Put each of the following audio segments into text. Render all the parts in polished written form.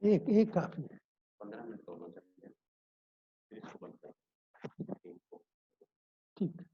एक काफी है। 15 मिनट दोनों चाहिए, फिर इसको बंद कर। ठीक।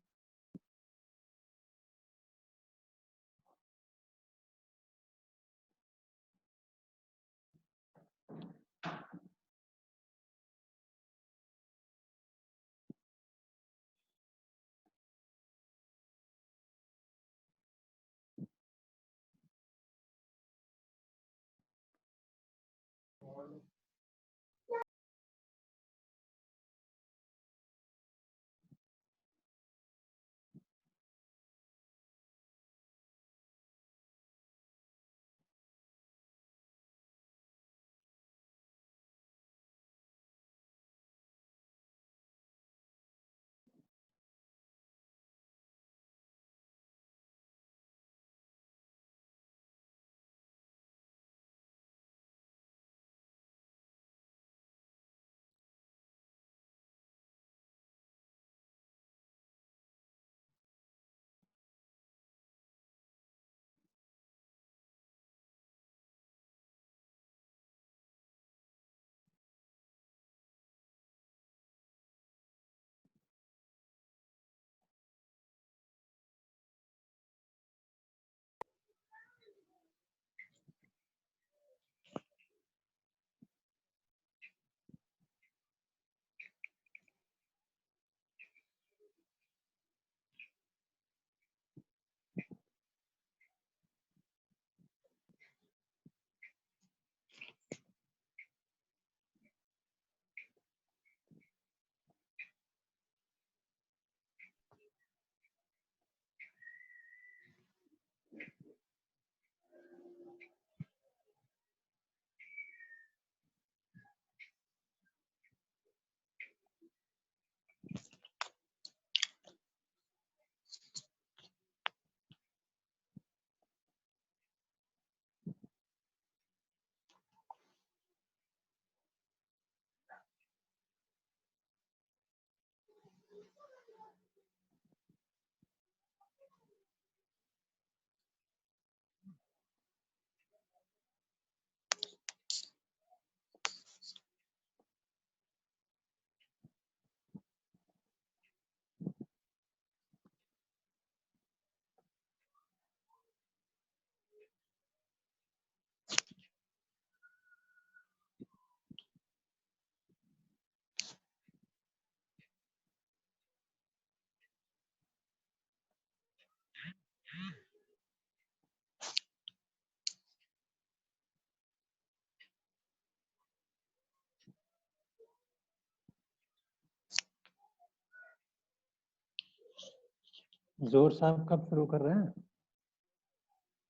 जोर साहब कब शुरू कर रहे हैं?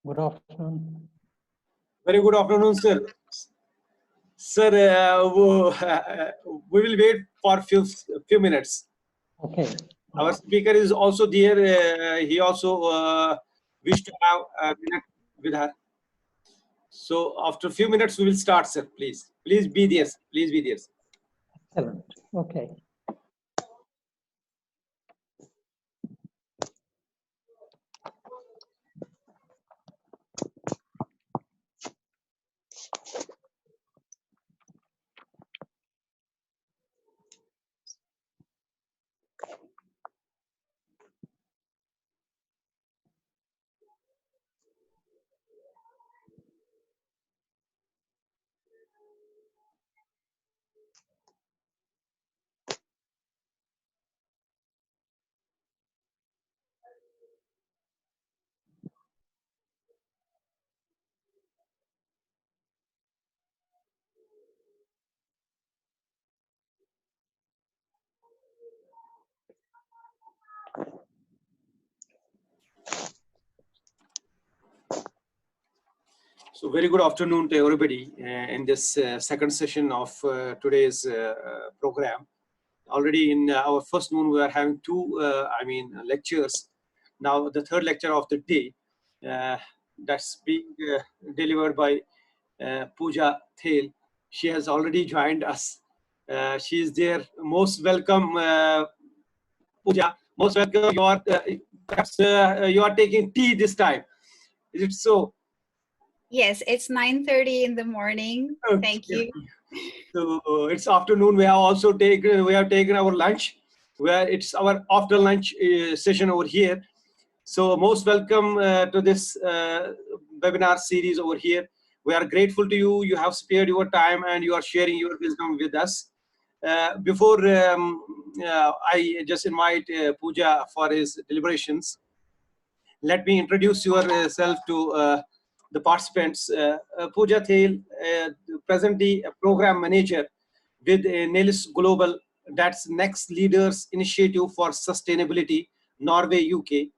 Good afternoon. Very good afternoon, sir. Sir, we will wait for few minutes. Okay. Our speaker is also there. He also wished to have a minute with her. So after a few minutes, we will start, sir. Please be there. Please be there. Excellent. Okay. So very good afternoon to everybody in this second session of today's program. Already in our first noon, we are having two, lectures. Now the third lecture of the day, that's being delivered by Pooja Thel. She has already joined us. She is there. Most welcome, Pooja. Most welcome. You are perhaps you are taking tea this time. Is it so? Yes, it's 9:30 in the morning. Okay. Thank you. So it's afternoon. We have taken our lunch. Where it's our after lunch session over here. So most welcome to this webinar series over here. We are grateful to you. You have spared your time and you are sharing your wisdom with us. Before I just invite Pooja for his deliberations, let me introduce yourself to the participants. Pooja Thale, presently a program manager with Nelis Global, that's Next Leaders Initiative for Sustainability, Norway, UK.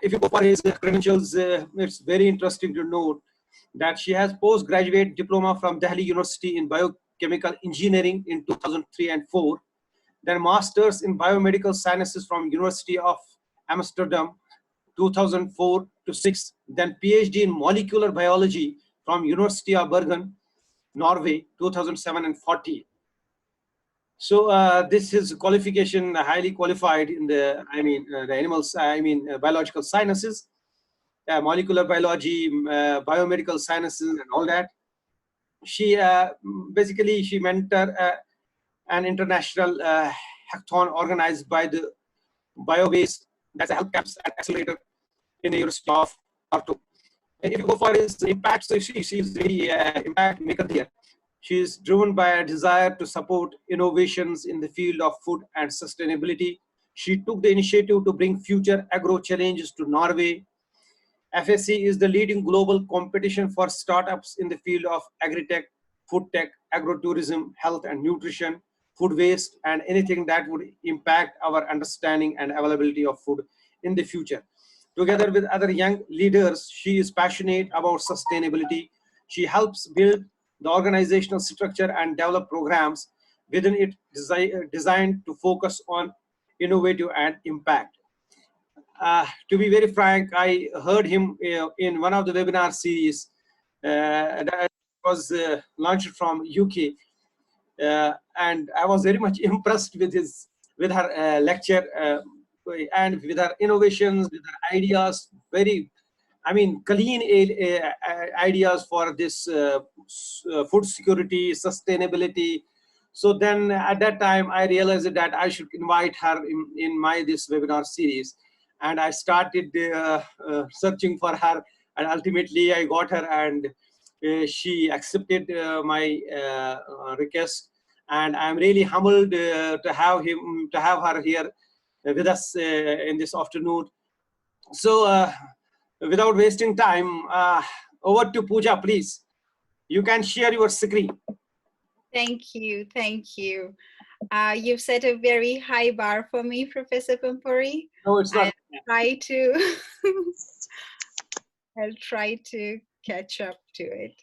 If you go for his credentials, it's very interesting to note that she has postgraduate diploma from Delhi University in biochemical engineering in 2003 and 4, then masters in biomedical sciences from University of Amsterdam 2004 to 6, then PhD in molecular biology from University of Bergen, Norway 2007 and 40. So this is qualification highly qualified in the, the animals, biological sciences, molecular biology, biomedical sciences and all that. She basically, she mentored an international hackathon organized by the BioBase, that's a help camps and accelerator in the University of Porto. And if you go for his impact, so she's really impact maker there. She is driven by a desire to support innovations in the field of food and sustainability. She took the initiative to bring future agro challenges to Norway. FSC is the leading global competition for startups in the field of agri-tech, food tech, agrotourism, health and nutrition, food waste, and anything that would impact our understanding and availability of food in the future. Together with other young leaders, she is passionate about sustainability. She helps build the organizational structure and develop programs within it designed to focus on innovative and impact. To be very frank, I heard him in one of the webinar series that was launched from UK, and I was very much impressed with her lecture and with her innovations, with her ideas. Very, clean ideas for this food security, sustainability. So then at that time, I realized that I should invite her in this webinar series. And I started searching for her, and ultimately I got her, and she accepted my request. And I'm really humbled to have her here with us in this afternoon. So without wasting time, over to Pooja, please. You can share your screen. Thank you. Thank you. You've set a very high bar for me, Professor Pampuri. No, it's not. I'll try to catch up to it.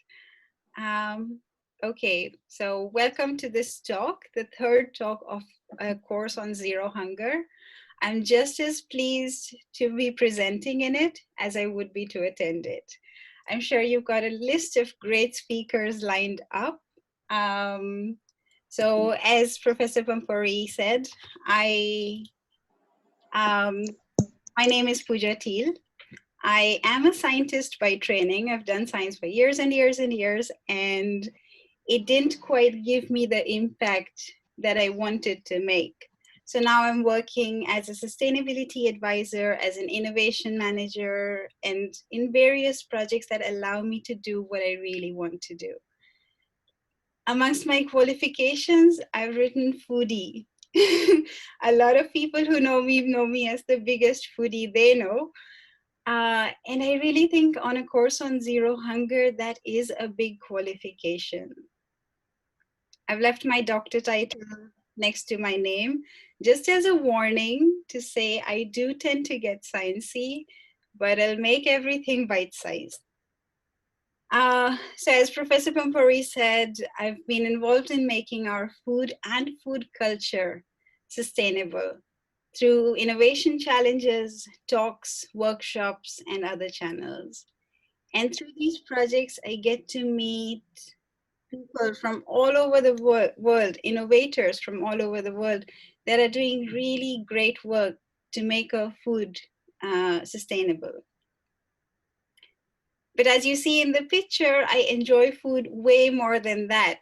Okay, so welcome to this talk, the third talk of a course on zero hunger. I'm just as pleased to be presenting in it as I would be to attend it. I'm sure you've got a list of great speakers lined up. So as Professor Pampuri said, my name is Pooja Thale. I am a scientist by training. I've done science for years and years and years, and it didn't quite give me the impact that I wanted to make. So now I'm working as a sustainability advisor, as an innovation manager, and in various projects that allow me to do what I really want to do. Amongst my qualifications, I've written foodie. A lot of people who know me as the biggest foodie they know. And I really think on a course on zero hunger, that is a big qualification. I've left my doctor title next to my name, just as a warning to say I do tend to get sciencey, but I'll make everything bite-sized. So as Professor Pampuri said, I've been involved in making our food and food culture sustainable through innovation challenges, talks, workshops, and other channels. And through these projects, I get to meet people from all over the world, innovators from all over the world that are doing really great work to make our food sustainable. But as you see in the picture, I enjoy food way more than that.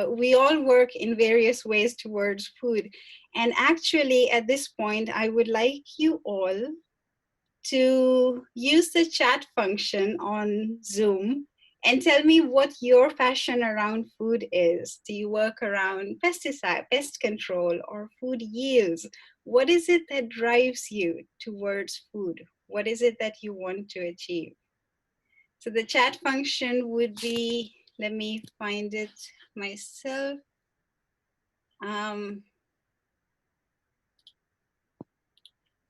We all work in various ways towards food. And actually, at this point, I would like you all to use the chat function on Zoom and tell me what your passion around food is. Do you work around pesticide, pest control, or food yields? What is it that drives you towards food? What is it that you want to achieve? So the chat function would be, let me find it myself.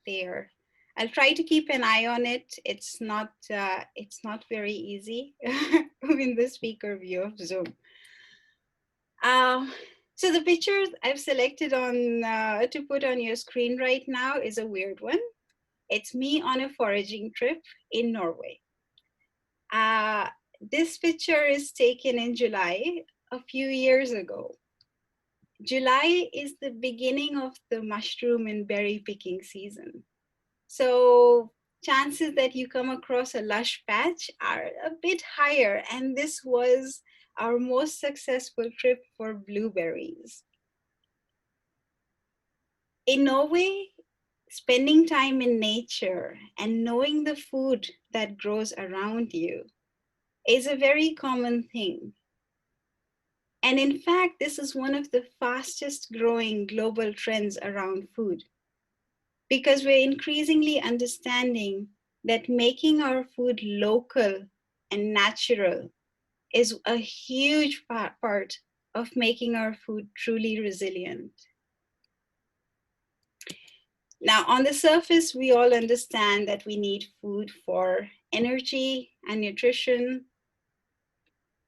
There. I'll try to keep an eye on it. It's not very easy in the speaker view of Zoom. So the picture I've selected on to put on your screen right now is a weird one. It's me on a foraging trip in Norway. This picture is taken in July, a few years ago. July is the beginning of the mushroom and berry picking season. So chances that you come across a lush patch are a bit higher, and this was our most successful trip for blueberries. In Norway, spending time in nature and knowing the food that grows around you is a very common thing. And in fact, this is one of the fastest growing global trends around food, because we're increasingly understanding that making our food local and natural is a huge part of making our food truly resilient. Now, on the surface, we all understand that we need food for energy and nutrition.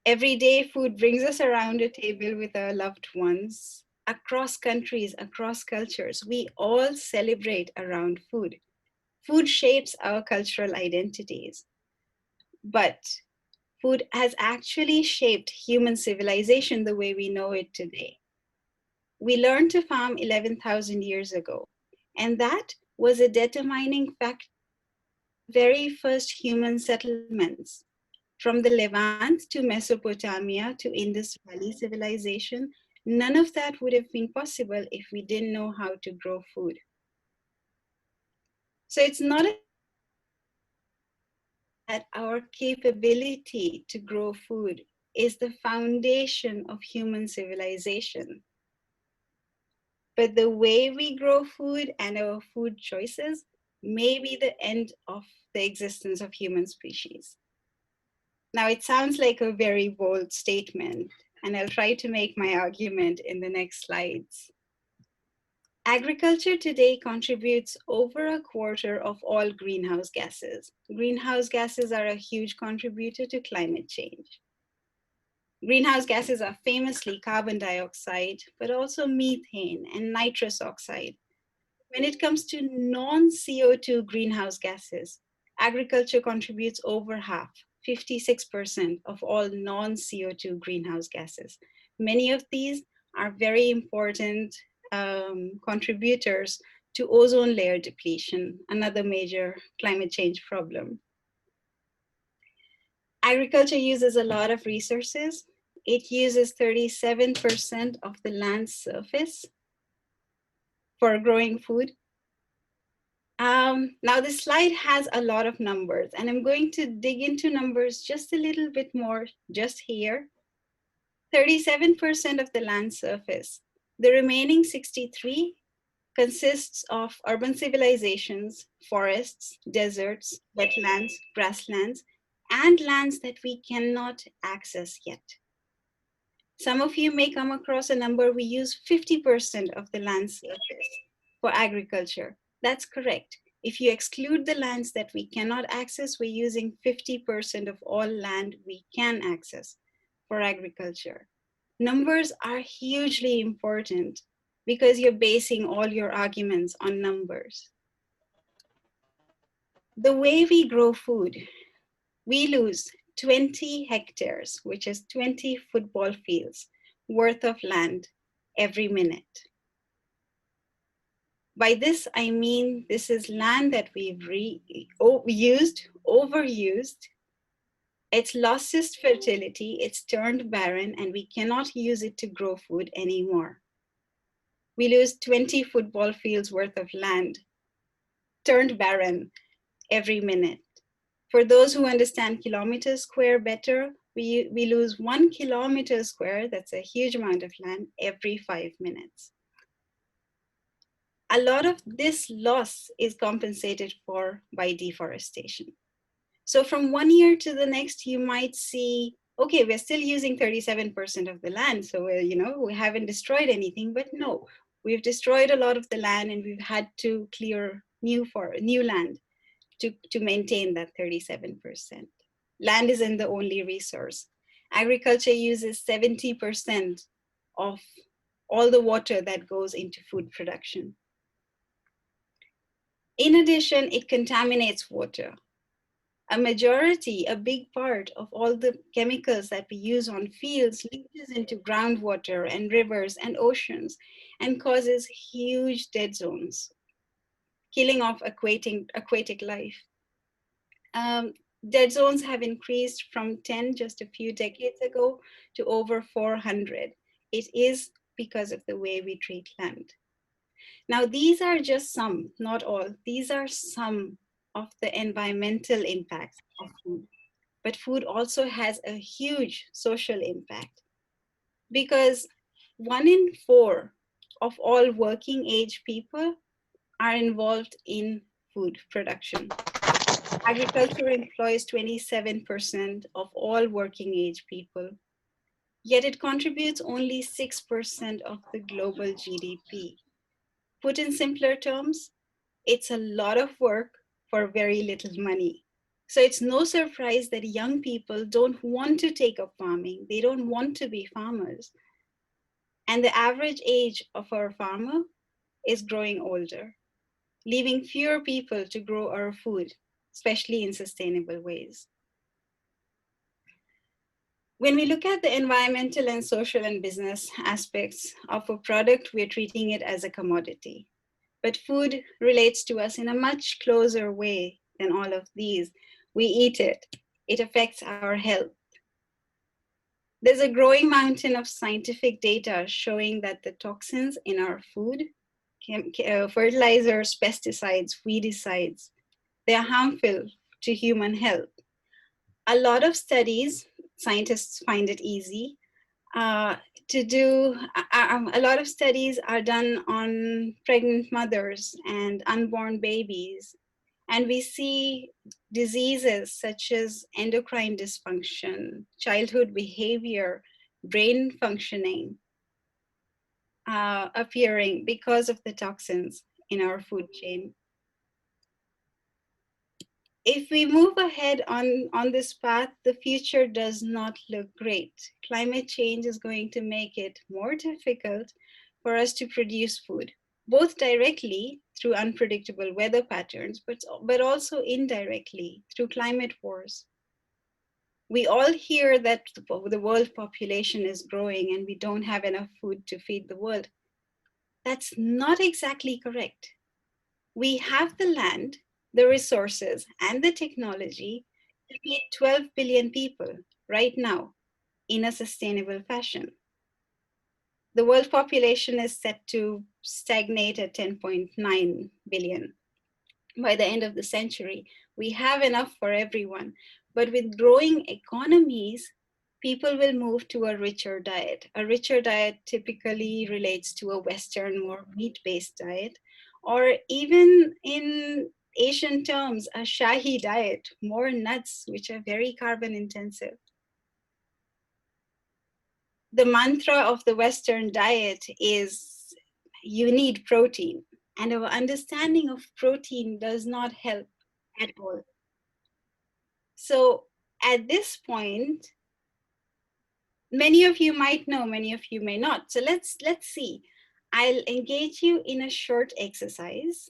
Every day, food brings us around a table with our loved ones. Across countries, across cultures, we all celebrate around food. Food shapes our cultural identities. But food has actually shaped human civilization the way we know it today. We learned to farm 11,000 years ago, and that was a determining factor. Very first human settlements, from the Levant to Mesopotamia to Indus Valley civilization, none of that would have been possible if we didn't know how to grow food. So it's not that our capability to grow food is the foundation of human civilization. But the way we grow food and our food choices may be the end of the existence of human species. Now, it sounds like a very bold statement, and I'll try to make my argument in the next slides. Agriculture today contributes over a quarter of all greenhouse gases. Greenhouse gases are a huge contributor to climate change. Greenhouse gases are famously carbon dioxide, but also methane and nitrous oxide. When it comes to non-CO2 greenhouse gases, agriculture contributes over half, 56% of all non-CO2 greenhouse gases. Many of these are very important contributors to ozone layer depletion, another major climate change problem. Agriculture uses a lot of resources. It uses 37% of the land surface for growing food. Now this slide has a lot of numbers, and I'm going to dig into numbers just a little bit more just here. 37% of the land surface. The remaining 63 consists of urban civilizations, forests, deserts, wetlands, grasslands, and lands that we cannot access yet. Some of you may come across a number. We use 50% of the land surface for agriculture. That's correct. If you exclude the lands that we cannot access, we're using 50% of all land we can access for agriculture. Numbers are hugely important because you're basing all your arguments on numbers. The way we grow food, we lose 20 hectares, which is 20 football fields worth of land every minute. By this, I mean this is land that we've overused, It's lost its fertility, it's turned barren, and we cannot use it to grow food anymore. We lose 20 football fields worth of land, turned barren every minute. For those who understand kilometers square better, we lose 1 kilometer square, that's a huge amount of land, every 5 minutes. A lot of this loss is compensated for by deforestation. So from 1 year to the next, you might see, okay, we're still using 37% of the land. So we haven't destroyed anything, but no, we've destroyed a lot of the land and we've had to clear new land to maintain that 37%. Land isn't the only resource. Agriculture uses 70% of all the water that goes into food production. In addition, it contaminates water. A big part of all the chemicals that we use on fields leaches into groundwater and rivers and oceans and causes huge dead zones, killing off aquatic life. Dead zones have increased from 10 just a few decades ago to over 400. It is because of the way we treat land. Now, these are just some, not all, these are some of the environmental impacts of food. But food also has a huge social impact because 1 in 4 of all working age people are involved in food production. Agriculture employs 27% of all working age people, yet it contributes only 6% of the global GDP. Put in simpler terms, it's a lot of work for very little money. So it's no surprise that young people don't want to take up farming. They don't want to be farmers. And the average age of our farmer is growing older, leaving fewer people to grow our food, especially in sustainable ways. When we look at the environmental and social and business aspects of a product, we're treating it as a commodity. But food relates to us in a much closer way than all of these. We eat it. It affects our health. There's a growing mountain of scientific data showing that the toxins in our food, fertilizers, pesticides, weedicides, they're harmful to human health. A lot of studies, scientists find it easy to do, a lot of studies are done on pregnant mothers and unborn babies. And we see diseases such as endocrine dysfunction, childhood behavior, brain functioning appearing because of the toxins in our food chain. If we move ahead on this path, the future does not look great. Climate change is going to make it more difficult for us to produce food, both directly through unpredictable weather patterns, but also indirectly through climate wars. We all hear that the world population is growing and we don't have enough food to feed the world. That's not exactly correct. We have the land, the resources, and the technology to feed 12 billion people right now in a sustainable fashion. The world population is set to stagnate at 10.9 billion by the end of the century. We have enough for everyone, but with growing economies, people will move to a richer diet. A richer diet typically relates to a Western, more meat-based diet, or even in Asian terms, a Shahi diet, more nuts, which are very carbon intensive. The mantra of the Western diet is you need protein, and our understanding of protein does not help at all. So at this point, many of you might know, many of you may not. So let's see. I'll engage you in a short exercise.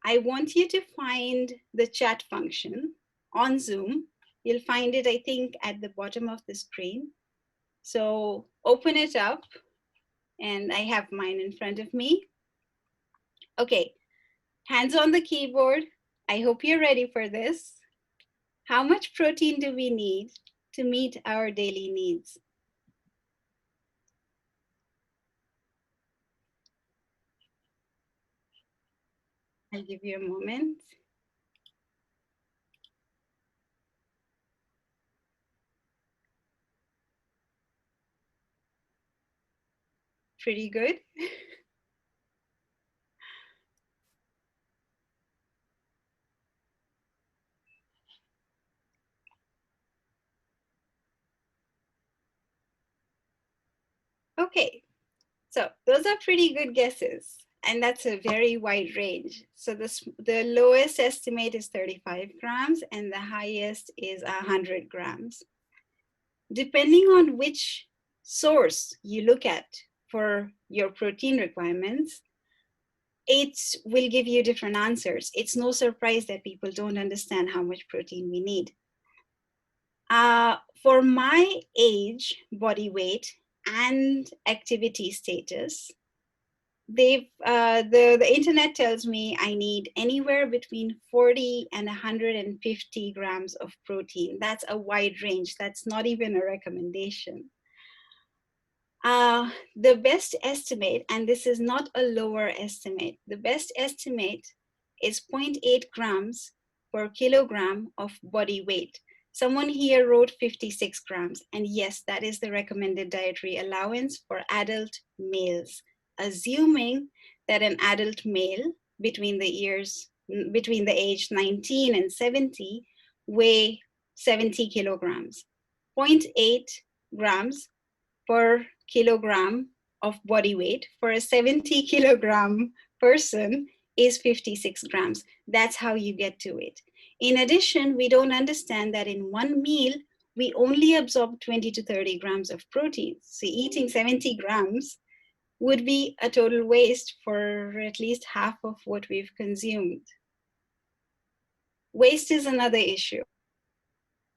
I want you to find the chat function on Zoom. You'll find it, I think, at the bottom of the screen. So open it up, and I have mine in front of me. Okay, hands on the keyboard. I hope you're ready for this. How much protein do we need to meet our daily needs? I'll give you a moment. Pretty good. Okay, so those are pretty good guesses. And that's a very wide range. So the lowest estimate is 35 grams and the highest is 100 grams. Depending on which source you look at for your protein requirements, it will give you different answers. It's no surprise that people don't understand how much protein we need. For my age, body weight, and activity status, the internet tells me I need anywhere between 40 and 150 grams of protein. That's a wide range. That's not even a recommendation. The best estimate, and this is not a lower estimate, the best estimate is 0.8 grams per kilogram of body weight. Someone here wrote 56 grams, and yes, that is the recommended dietary allowance for adult males, assuming that an adult male between the age 19 and 70 weigh 70 kilograms. 0.8 grams per kilogram of body weight for a 70 kilogram person is 56 grams. That's how you get to it. In addition, we don't understand that in one meal, we only absorb 20 to 30 grams of protein. So eating 70 grams would be a total waste for at least half of what we've consumed. Waste is another issue,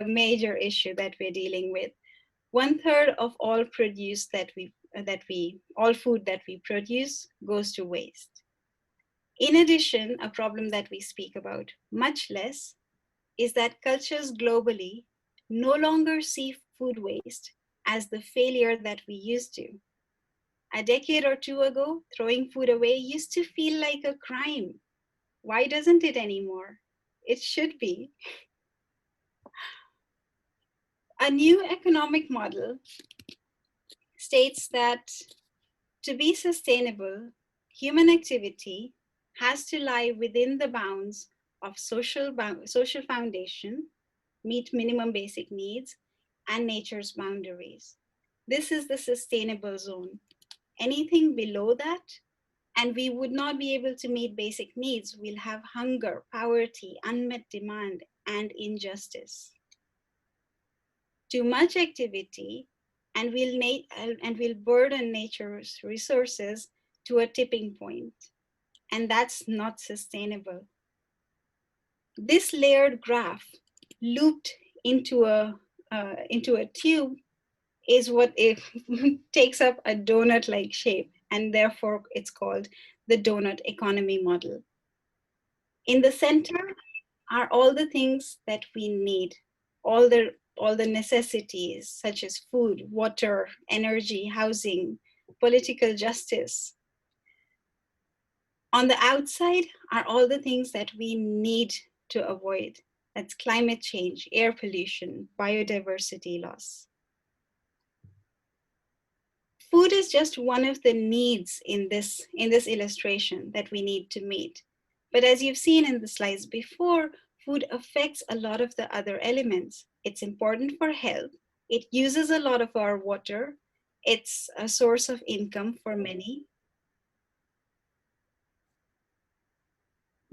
a major issue that we're dealing with. 1/3 of all produce all food that we produce goes to waste. In addition, a problem that we speak about much less is that cultures globally no longer see food waste as the failure that we used to. A decade or two ago, throwing food away used to feel like a crime. Why doesn't it anymore? It should be. A new economic model states that to be sustainable, human activity has to lie within the bounds of social foundation, meet minimum basic needs, and nature's boundaries. This is the sustainable zone. Anything below that, and we would not be able to meet basic needs, we'll have hunger, poverty, unmet demand, and injustice. Too much activity and we'll burden nature's resources to a tipping point, and that's not sustainable. This layered graph looped into a tube is what it takes up a donut-like shape, and therefore it's called the donut economy model. In the center are all the things that we need, all the necessities such as food, water, energy, housing, political justice. On the outside are all the things that we need to avoid. That's climate change, air pollution, biodiversity loss. Food is just one of the needs in this illustration that we need to meet. But as you've seen in the slides before, food affects a lot of the other elements. It's important for health. It uses a lot of our water. It's a source of income for many.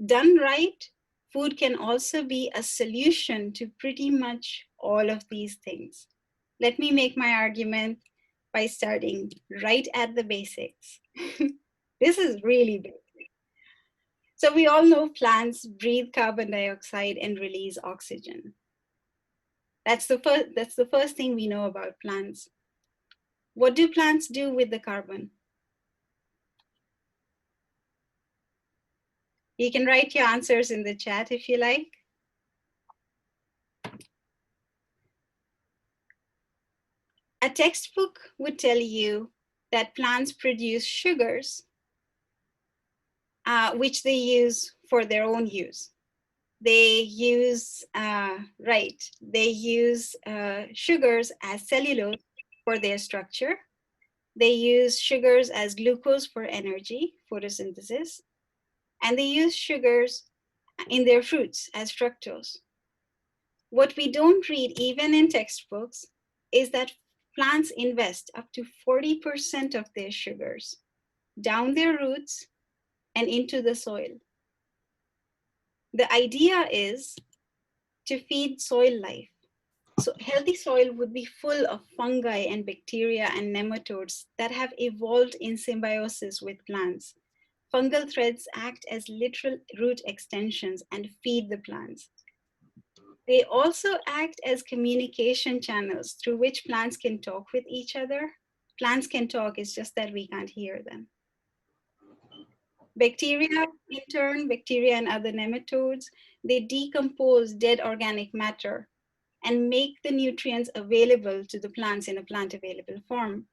Done right, food can also be a solution to pretty much all of these things. Let me make my argument by starting right at the basics. This is really basic. So we all know plants breathe carbon dioxide and release oxygen. That's the first thing we know about plants. What do plants do with the carbon? You can write your answers in the chat if you like. A textbook would tell you that plants produce sugars, which they use for their own use. They use, they use sugars as cellulose for their structure. They use sugars as glucose for energy, photosynthesis, and they use sugars in their fruits as fructose. What we don't read even in textbooks is that plants invest up to 40% of their sugars down their roots and into the soil. The idea is to feed soil life. So healthy soil would be full of fungi and bacteria and nematodes that have evolved in symbiosis with plants. Fungal threads act as literal root extensions and feed the plants. They also act as communication channels through which plants can talk with each other. Plants can talk, it's just that we can't hear them. Bacteria, in turn, bacteria and other nematodes, they decompose dead organic matter and make the nutrients available to the plants in a plant available form.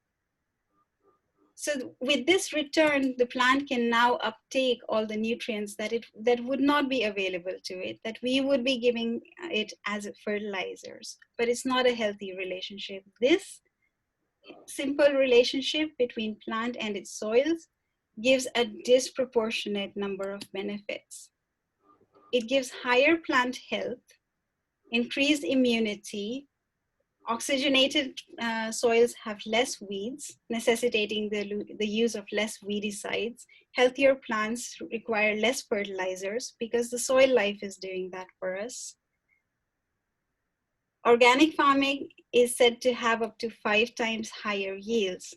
So with this return, the plant can now uptake all the nutrients that would not be available to it, that we would be giving it as fertilizers, but it's not a healthy relationship. This simple relationship between plant and its soils gives a disproportionate number of benefits. It gives higher plant health, increased immunity. Oxygenated soils have less weeds, necessitating the use of less weedicides. Healthier plants require less fertilizers because the soil life is doing that for us. Organic farming is said to have up to 5 times higher yields.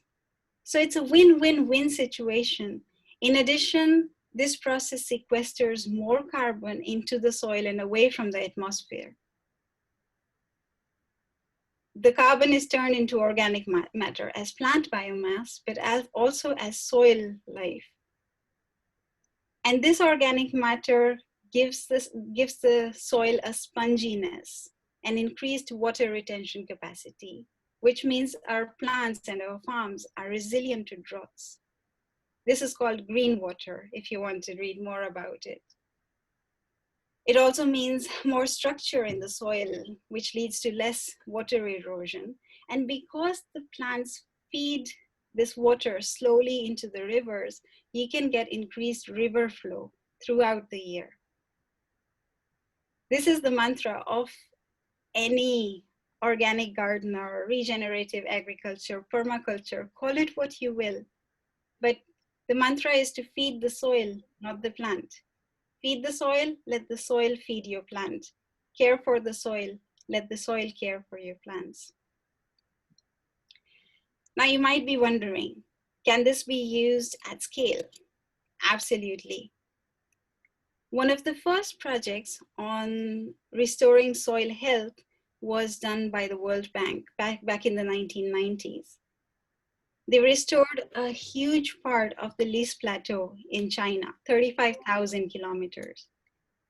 So it's a win-win-win situation. In addition, this process sequesters more carbon into the soil and away from the atmosphere. The carbon is turned into organic matter as plant biomass, but also as soil life. And this organic matter gives the soil a sponginess and increased water retention capacity, which means our plants and our farms are resilient to droughts. This is called green water, if you want to read more about it. It also means more structure in the soil, which leads to less water erosion. And because the plants feed this water slowly into the rivers, you can get increased river flow throughout the year. This is the mantra of any organic gardener, regenerative agriculture, permaculture, call it what you will. But the mantra is to feed the soil, not the plant. Feed the soil, let the soil feed your plant. Care for the soil, let the soil care for your plants. Now you might be wondering, can this be used at scale? Absolutely. One of the first projects on restoring soil health was done by the World Bank back in the 1990s. They restored a huge part of the Lis Plateau in China, 35,000 kilometers.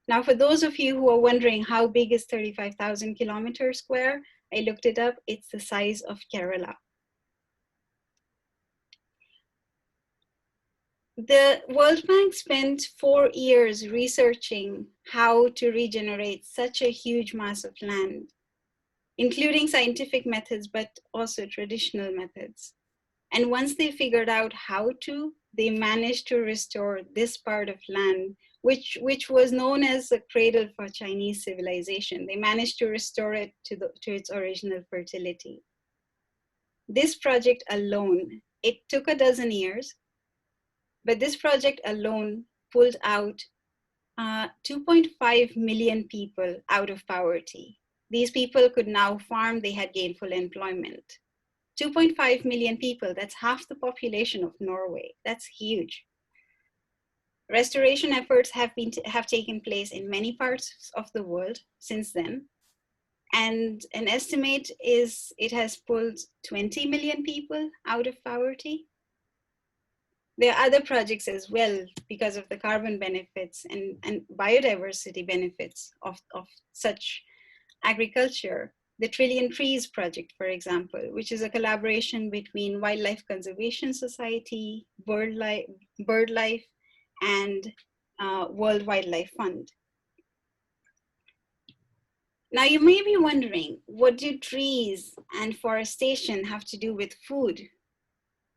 Now, for those of you who are wondering how big is 35,000 kilometers square, I looked it up, it's the size of Kerala. The World Bank spent 4 years researching how to regenerate such a huge mass of land, including scientific methods, but also traditional methods. And once they figured out how to, they managed to restore this part of land, which was known as a cradle for Chinese civilization. They managed to restore it to its original fertility. This project alone, it took a dozen years, but this project alone pulled out 2.5 million people out of poverty. These people could now farm, they had gainful employment. 2.5 million people, that's half the population of Norway. That's huge. Restoration efforts have taken place in many parts of the world since then. And an estimate is it has pulled 20 million people out of poverty. There are other projects as well because of the carbon benefits and biodiversity benefits of such agriculture. The Trillion Trees Project, for example, which is a collaboration between Wildlife Conservation Society, BirdLife, and World Wildlife Fund. Now you may be wondering, what do trees and forestation have to do with food?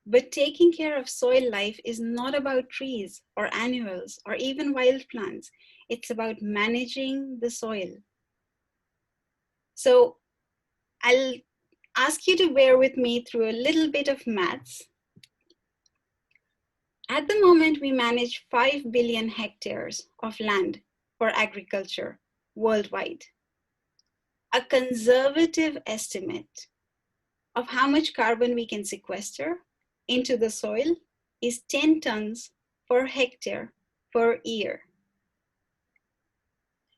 But taking care of soil life is not about trees or annuals or even wild plants. It's about managing the soil. So I'll ask you to bear with me through a little bit of maths. At the moment, we manage 5 billion hectares of land for agriculture worldwide. A conservative estimate of how much carbon we can sequester into the soil is 10 tons per hectare per year.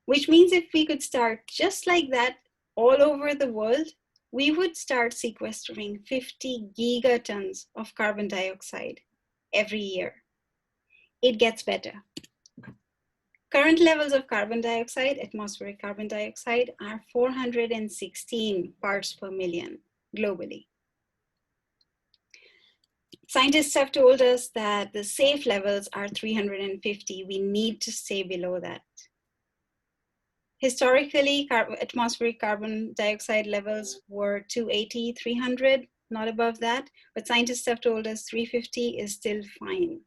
Which means if we could start just like that all over the world, we would start sequestering 50 gigatons of carbon dioxide every year. It gets better. Current levels of carbon dioxide, atmospheric carbon dioxide, are 416 parts per million globally. Scientists have told us that the safe levels are 350. We need to stay below that. Historically, atmospheric carbon dioxide levels were 280, 300, not above that, but scientists have told us 350 is still fine.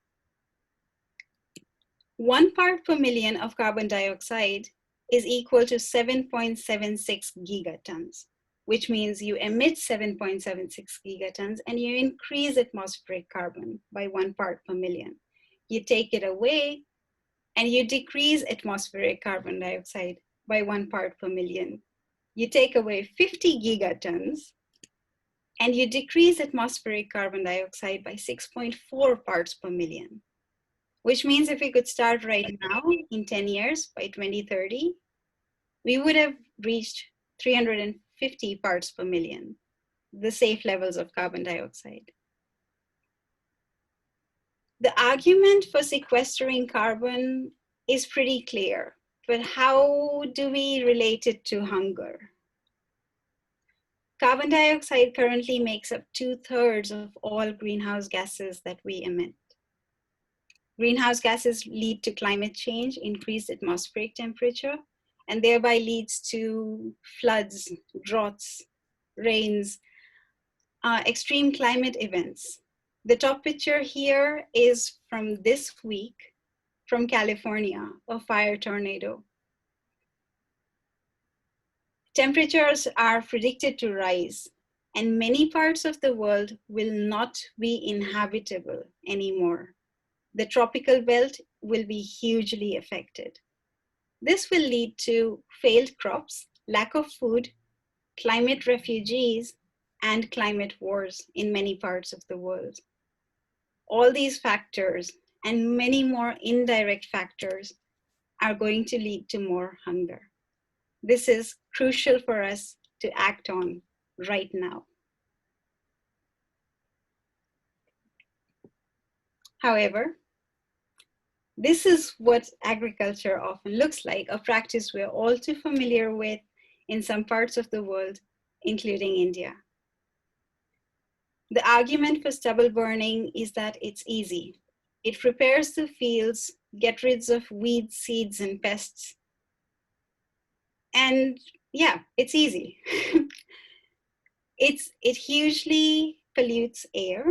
1 part per million of carbon dioxide is equal to 7.76 gigatons, which means you emit 7.76 gigatons and you increase atmospheric carbon by 1 part per million. You take it away and you decrease atmospheric carbon dioxide by 1 part per million. You take away 50 gigatons and you decrease atmospheric carbon dioxide by 6.4 parts per million. Which means if we could start right now in 10 years, by 2030, we would have reached 350 parts per million, the safe levels of carbon dioxide. The argument for sequestering carbon is pretty clear, but how do we relate it to hunger? Carbon dioxide currently makes up 2/3 of all greenhouse gases that we emit. Greenhouse gases lead to climate change, increased atmospheric temperature, and thereby leads to floods, droughts, rains, extreme climate events. The top picture here is from this week from California, a fire tornado. Temperatures are predicted to rise, and many parts of the world will not be inhabitable anymore. The tropical belt will be hugely affected. This will lead to failed crops, lack of food, climate refugees, and climate wars in many parts of the world. All these factors and many more indirect factors are going to lead to more hunger. This is crucial for us to act on right now. However, this is what agriculture often looks like, a practice we're all too familiar with in some parts of the world, including India. The argument for stubble burning is that it's easy. It prepares the fields, gets rid of weeds, seeds, and pests. And yeah, it's easy. It hugely pollutes air,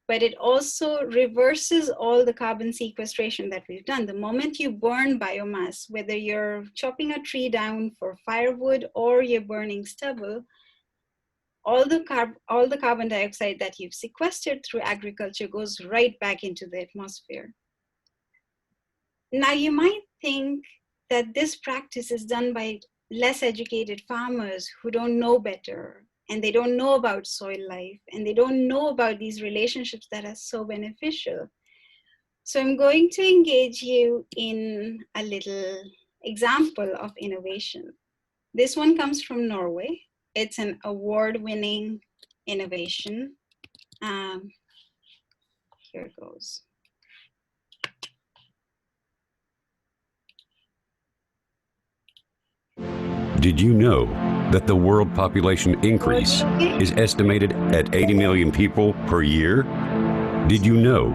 but it also reverses all the carbon sequestration that we've done. The moment you burn biomass, whether you're chopping a tree down for firewood or you're burning stubble, all the carbon dioxide that you've sequestered through agriculture goes right back into the atmosphere. Now you might think that this practice is done by less educated farmers who don't know better, and they don't know about soil life, and they don't know about these relationships that are so beneficial. So I'm going to engage you in a little example of innovation. This one comes from Norway. It's an award-winning innovation. Here it goes. Did you know that the world population increase is estimated at 80 million people per year? Did you know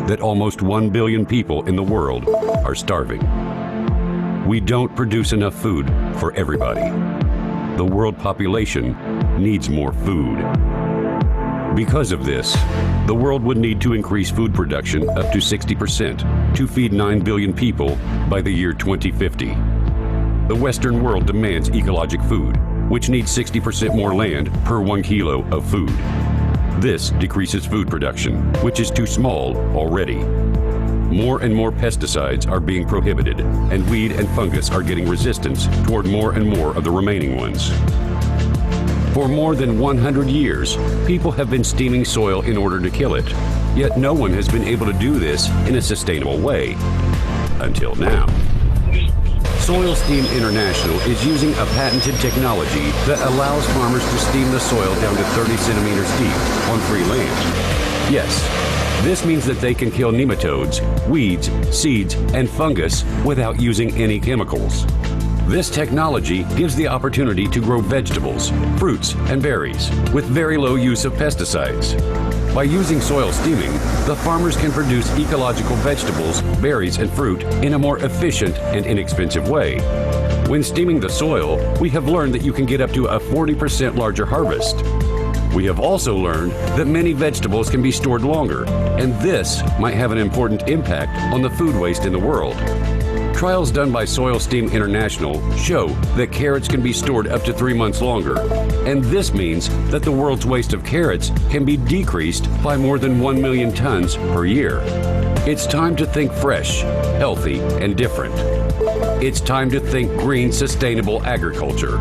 that almost 1 billion people in the world are starving? We don't produce enough food for everybody. The world population needs more food. Because of this, the world would need to increase food production up to 60% to feed 9 billion people by the year 2050. The Western world demands ecologic food, which needs 60% more land per 1 kilo of food. This decreases food production, which is too small already. More and more pesticides are being prohibited, and weed and fungus are getting resistance toward more and more of the remaining ones. For more than 100 years, people have been steaming soil in order to kill it, yet no one has been able to do this in a sustainable way. Until now. Soil Steam International is using a patented technology that allows farmers to steam the soil down to 30 centimeters deep on free land. Yes, this means that they can kill nematodes, weeds, seeds, and fungus without using any chemicals. This technology gives the opportunity to grow vegetables, fruits, and berries with very low use of pesticides. By using soil steaming, the farmers can produce ecological vegetables, berries, and fruit in a more efficient and inexpensive way. When steaming the soil, we have learned that you can get up to a 40% larger harvest. We have also learned that many vegetables can be stored longer, and this might have an important impact on the food waste in the world. Trials done by Soil Steam International show that carrots can be stored up to 3 months longer, and this means that the world's waste of carrots can be decreased by more than 1 million tons per year. It's time to think fresh, healthy, and different. It's time to think green, sustainable agriculture.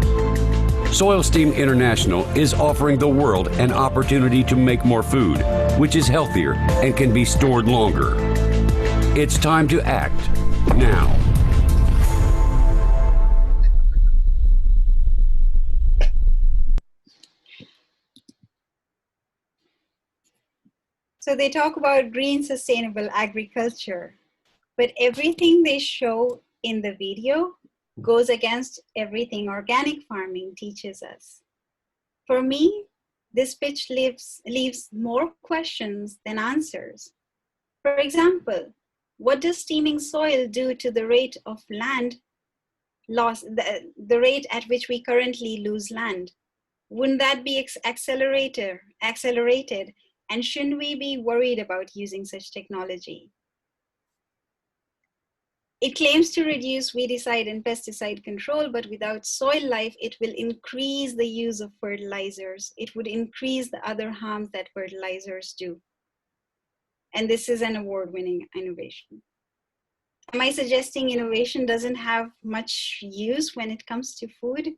Soil Steam International is offering the world an opportunity to make more food, which is healthier and can be stored longer. It's time to act now. So they talk about green sustainable agriculture, but everything they show in the video goes against everything organic farming teaches us. For me, this pitch leaves more questions than answers. For example, what does steaming soil do to the rate of land loss, the rate at which we currently lose land? Wouldn't that be accelerated? And shouldn't we be worried about using such technology? It claims to reduce weedicide and pesticide control, but without soil life, it will increase the use of fertilizers. It would increase the other harms that fertilizers do. And this is an award-winning innovation. Am I suggesting innovation doesn't have much use when it comes to food?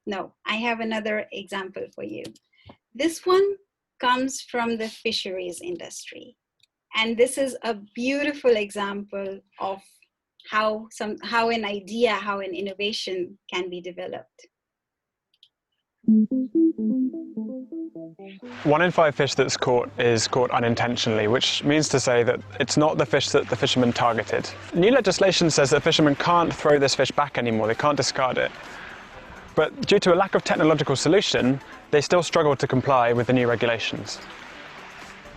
No, I have another example for you. This one comes from the fisheries industry. And this is a beautiful example of how an idea, how an innovation can be developed. 1 in 5 fish that's caught is caught unintentionally, which means to say that it's not the fish that the fisherman targeted. New legislation says that fishermen can't throw this fish back anymore, they can't discard it. But due to a lack of technological solution, they still struggle to comply with the new regulations.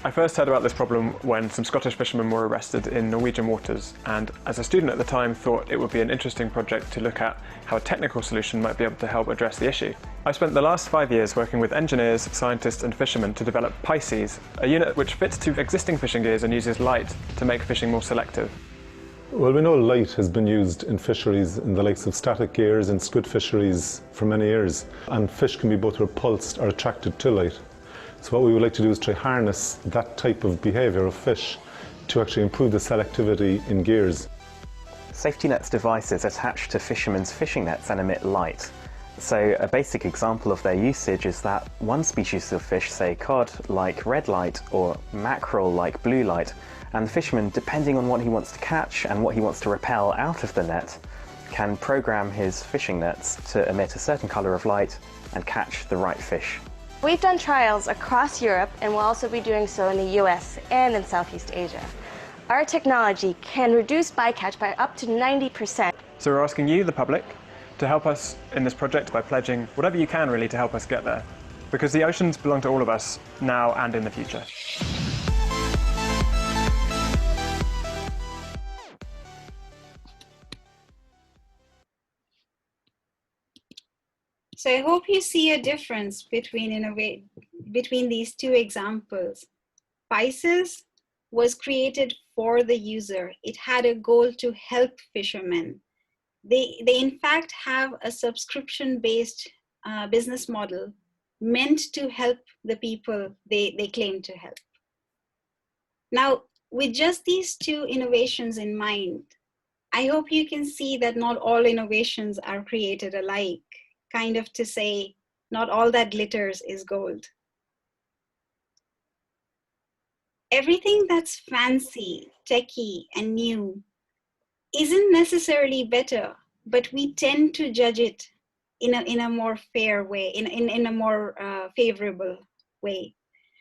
I first heard about this problem when some Scottish fishermen were arrested in Norwegian waters, and as a student at the time thought it would be an interesting project to look at how a technical solution might be able to help address the issue. I spent the last 5 years working with engineers, scientists and fishermen to develop Pisces, a unit which fits to existing fishing gears and uses light to make fishing more selective. Well, we know light has been used in fisheries in the likes of static gears and squid fisheries for many years, and fish can be both repulsed or attracted to light. So what we would like to do is try harness that type of behaviour of fish to actually improve the selectivity in gears. Safety nets devices attach to fishermen's fishing nets and emit light. So a basic example of their usage is that one species of fish, say cod, like red light or mackerel like blue light, and the fisherman, depending on what he wants to catch and what he wants to repel out of the net, can program his fishing nets to emit a certain colour of light and catch the right fish. We've done trials across Europe and we'll also be doing so in the US and in Southeast Asia. Our technology can reduce bycatch by up to 90%. So we're asking you, the public, to help us in this project by pledging whatever you can really to help us get there. Because the oceans belong to all of us now and in the future. So I hope you see a difference between these two examples. Pisces was created for the user. It had a goal to help fishermen. They in fact have a subscription-based business model meant to help the people they claim to help. Now, with just these two innovations in mind, I hope you can see that not all innovations are created alike, kind of to say, not all that glitters is gold. Everything that's fancy, techy, and new isn't necessarily better, but we tend to judge it in a more fair way, in a more favorable way.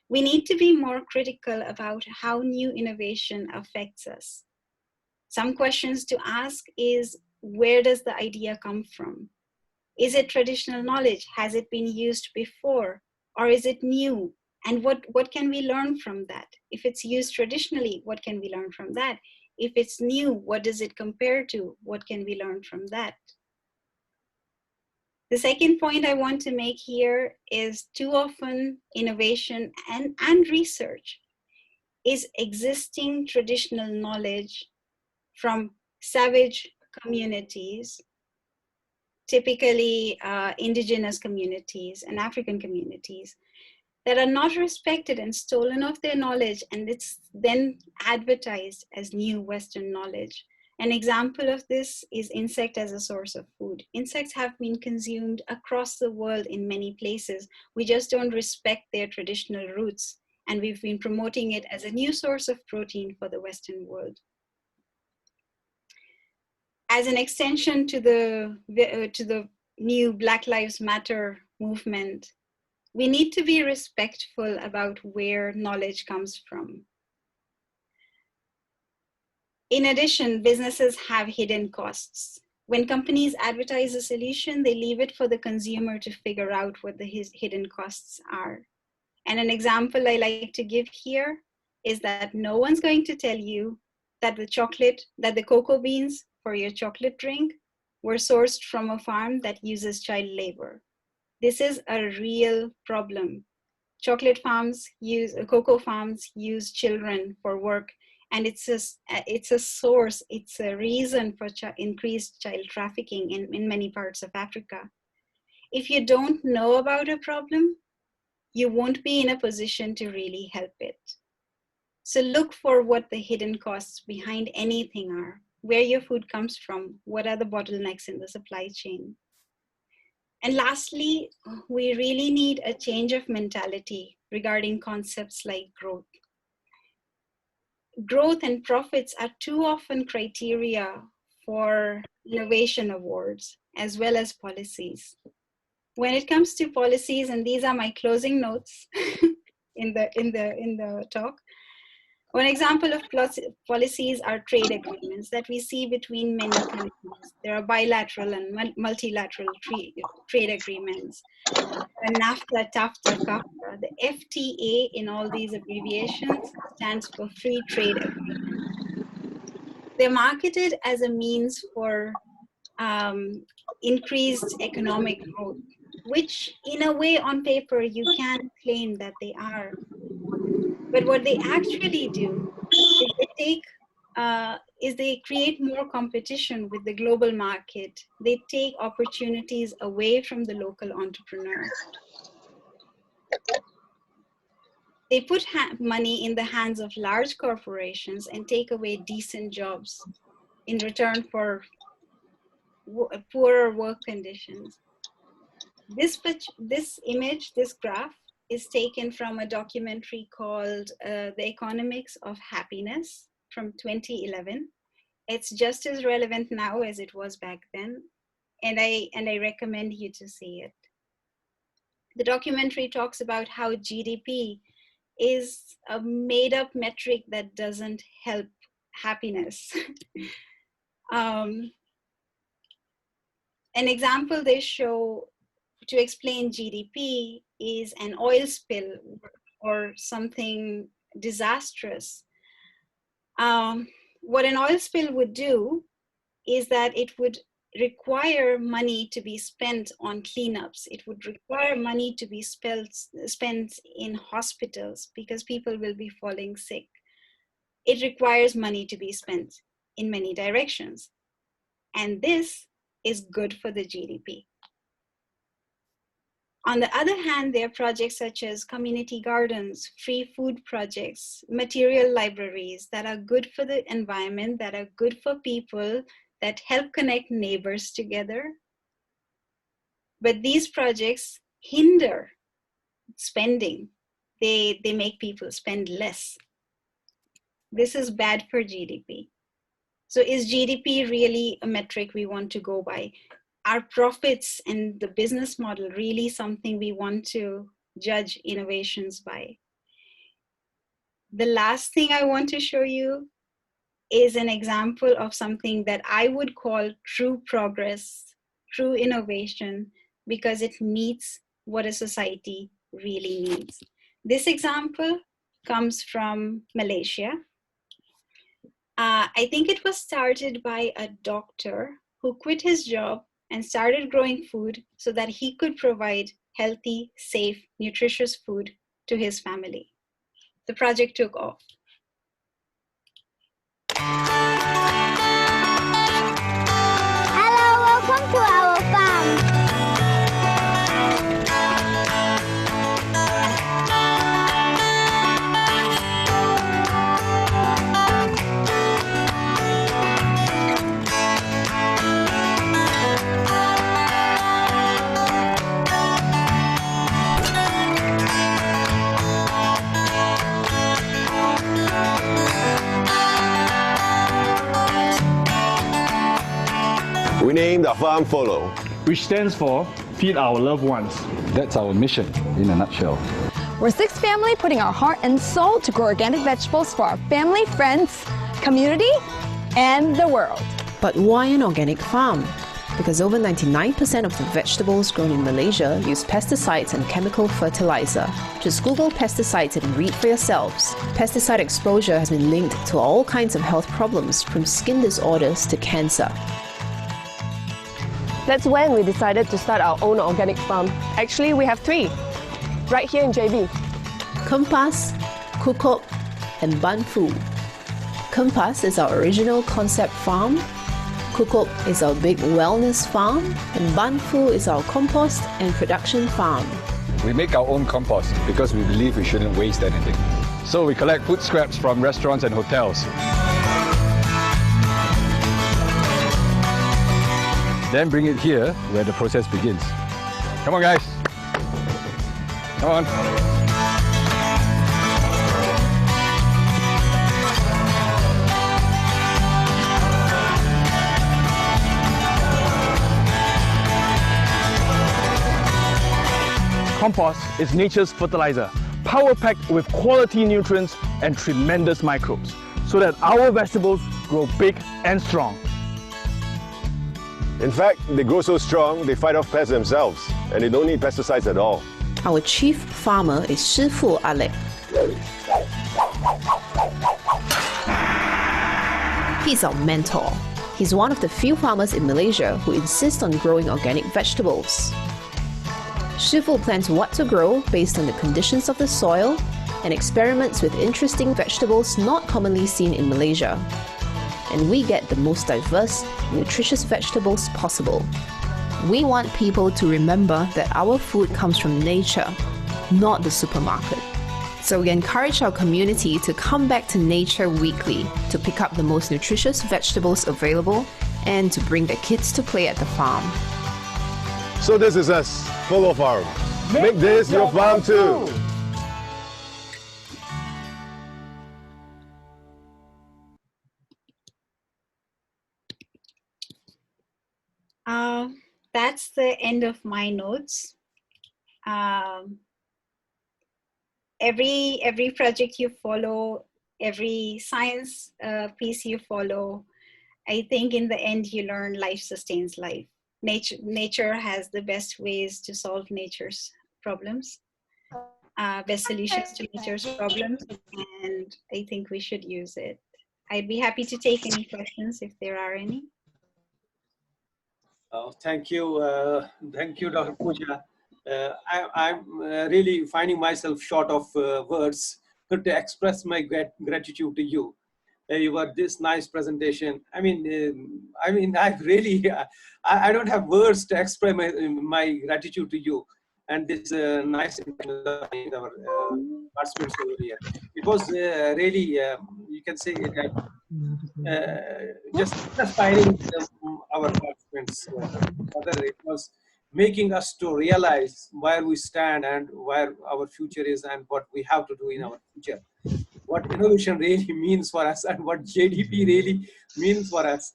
We need to be more critical about how new innovation affects us. Some questions to ask is, where does the idea come from? Is it traditional knowledge? Has it been used before? Or is it new? And what can we learn from that? If it's used traditionally, what can we learn from that? If it's new, what does it compare to? What can we learn from that? The second point I want to make here is too often innovation and research is existing traditional knowledge from savage communities, typically indigenous communities and African communities, that are not respected and stolen of their knowledge, and it's then advertised as new Western knowledge. An example of this is insect as a source of food. Insects have been consumed across the world in many places. We just don't respect their traditional roots, and we've been promoting it as a new source of protein for the Western world. As an extension to the new Black Lives Matter movement, we need to be respectful about where knowledge comes from. In addition, businesses have hidden costs. When companies advertise a solution, they leave it for the consumer to figure out what the hidden costs are. And an example I like to give here is that no one's going to tell you that the cocoa beans for your chocolate drink were sourced from a farm that uses child labor. This is a real problem. Cocoa farms use children for work, and it's a source, it's a reason for increased child trafficking in many parts of Africa. If you don't know about a problem, you won't be in a position to really help it. So look for what the hidden costs behind anything are, where your food comes from, what are the bottlenecks in the supply chain. And lastly, we really need a change of mentality regarding concepts like growth. Growth and profits are too often criteria for innovation awards, as well as policies. When it comes to policies, and these are my closing notes in the talk, one example of policies are trade agreements that we see between many countries. There are bilateral and multilateral trade agreements. NAFTA, TAFTA, CAFTA. The FTA in all these abbreviations stands for Free Trade Agreement. They're marketed as a means for increased economic growth, which in a way on paper you can claim that they are. But what they actually do is they create more competition with the global market. They take opportunities away from the local entrepreneur. They put money in the hands of large corporations and take away decent jobs in return for poorer work conditions. This graph is taken from a documentary called The Economics of Happiness from 2011. It's just as relevant now as it was back then, and I recommend you to see it. The documentary talks about how GDP is a made-up metric that doesn't help happiness. And An example they show to explain GDP is an oil spill or something disastrous. What an oil spill would do is that it would require money to be spent on cleanups. It would require money to be spent in hospitals because people will be falling sick. It requires money to be spent in many directions. And this is good for the GDP. On the other hand, there are projects such as community gardens, free food projects, material libraries that are good for the environment, that are good for people, that help connect neighbors together. But these projects hinder spending. They make people spend less. This is bad for GDP. So is GDP really a metric we want to go by? Are profits and the business model really something we want to judge innovations by? The last thing I want to show you is an example of something that I would call true progress, true innovation, because it meets what a society really needs. This example comes from Malaysia. I think it was started by a doctor who quit his job and started growing food so that he could provide healthy, safe, nutritious food to his family. The project took off. Hello, welcome to our farm. We named our farm Follow, which stands for Feed Our Loved Ones. That's our mission in a nutshell. We're 6 family putting our heart and soul to grow organic vegetables for our family, friends, community, and the world. But why an organic farm? Because over 99% of the vegetables grown in Malaysia use pesticides and chemical fertilizer. Just Google pesticides and read for yourselves. Pesticide exposure has been linked to all kinds of health problems, from skin disorders to cancer. That's when we decided to start our own organic farm. Actually, we have 3, right here in JB. Kompas, Kukop, and Banfu. Kompas is our original concept farm, Kukop is our big wellness farm, and Banfu is our compost and production farm. We make our own compost because we believe we shouldn't waste anything. So we collect food scraps from restaurants and hotels. Then bring it here where the process begins. Come on, guys. Come on. Compost is nature's fertilizer, power-packed with quality nutrients and tremendous microbes, so that our vegetables grow big and strong. In fact, they grow so strong, they fight off pests themselves, and they don't need pesticides at all. Our chief farmer is Shifu Alec. He's our mentor. He's one of the few farmers in Malaysia who insist on growing organic vegetables. Shifu plans what to grow based on the conditions of the soil and experiments with interesting vegetables not commonly seen in Malaysia. And we get the most diverse, nutritious vegetables possible. We want people to remember that our food comes from nature, not the supermarket. So we encourage our community to come back to nature weekly to pick up the most nutritious vegetables available and to bring their kids to play at the farm. So this is us, Follow Farm. Make this your farm too. That's the end of my notes. Every project you follow, every science piece you follow, I think in the end you learn life sustains life. nature has the best ways to solve nature's problems, best solutions to nature's problems, and I think we should use it. I'd be happy to take any questions if there are any. Thank you, Dr. Pooja. I'm really finding myself short of words to express my gratitude to you. You got this nice presentation. I mean, I really, I don't have words to express my gratitude to you. And this nice interaction with our participants over here. It was really, you can say, just inspiring our participants. Whether it was making us to realize where we stand and where our future is and what we have to do in our future. What innovation really means for us and what JDP really means for us.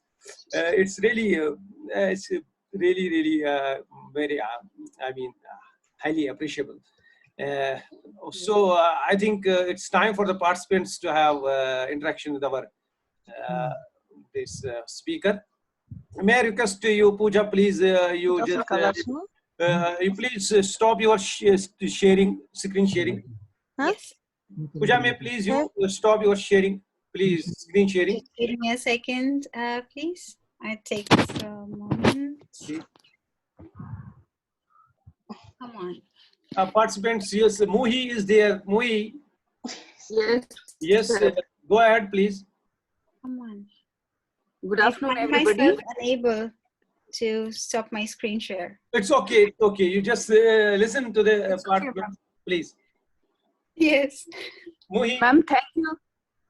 It's really, really very, highly appreciable. So I think it's time for the participants to have interaction with our this speaker. May I request you, Pooja, please, you please stop your sharing, screen sharing. Huh? Yes. Pooja, may please you stop your sharing, please, screen sharing. Just give me a second, please. I take this moment. Come on. Participants, yes, Muhi is there. Muhi. Yes. Yes, go ahead, please. Come on. Good afternoon, I find everybody. myself unable to stop my screen share. It's okay. It's okay. You just listen to the participants, please. Yes. Muhi. Ma'am, thank you.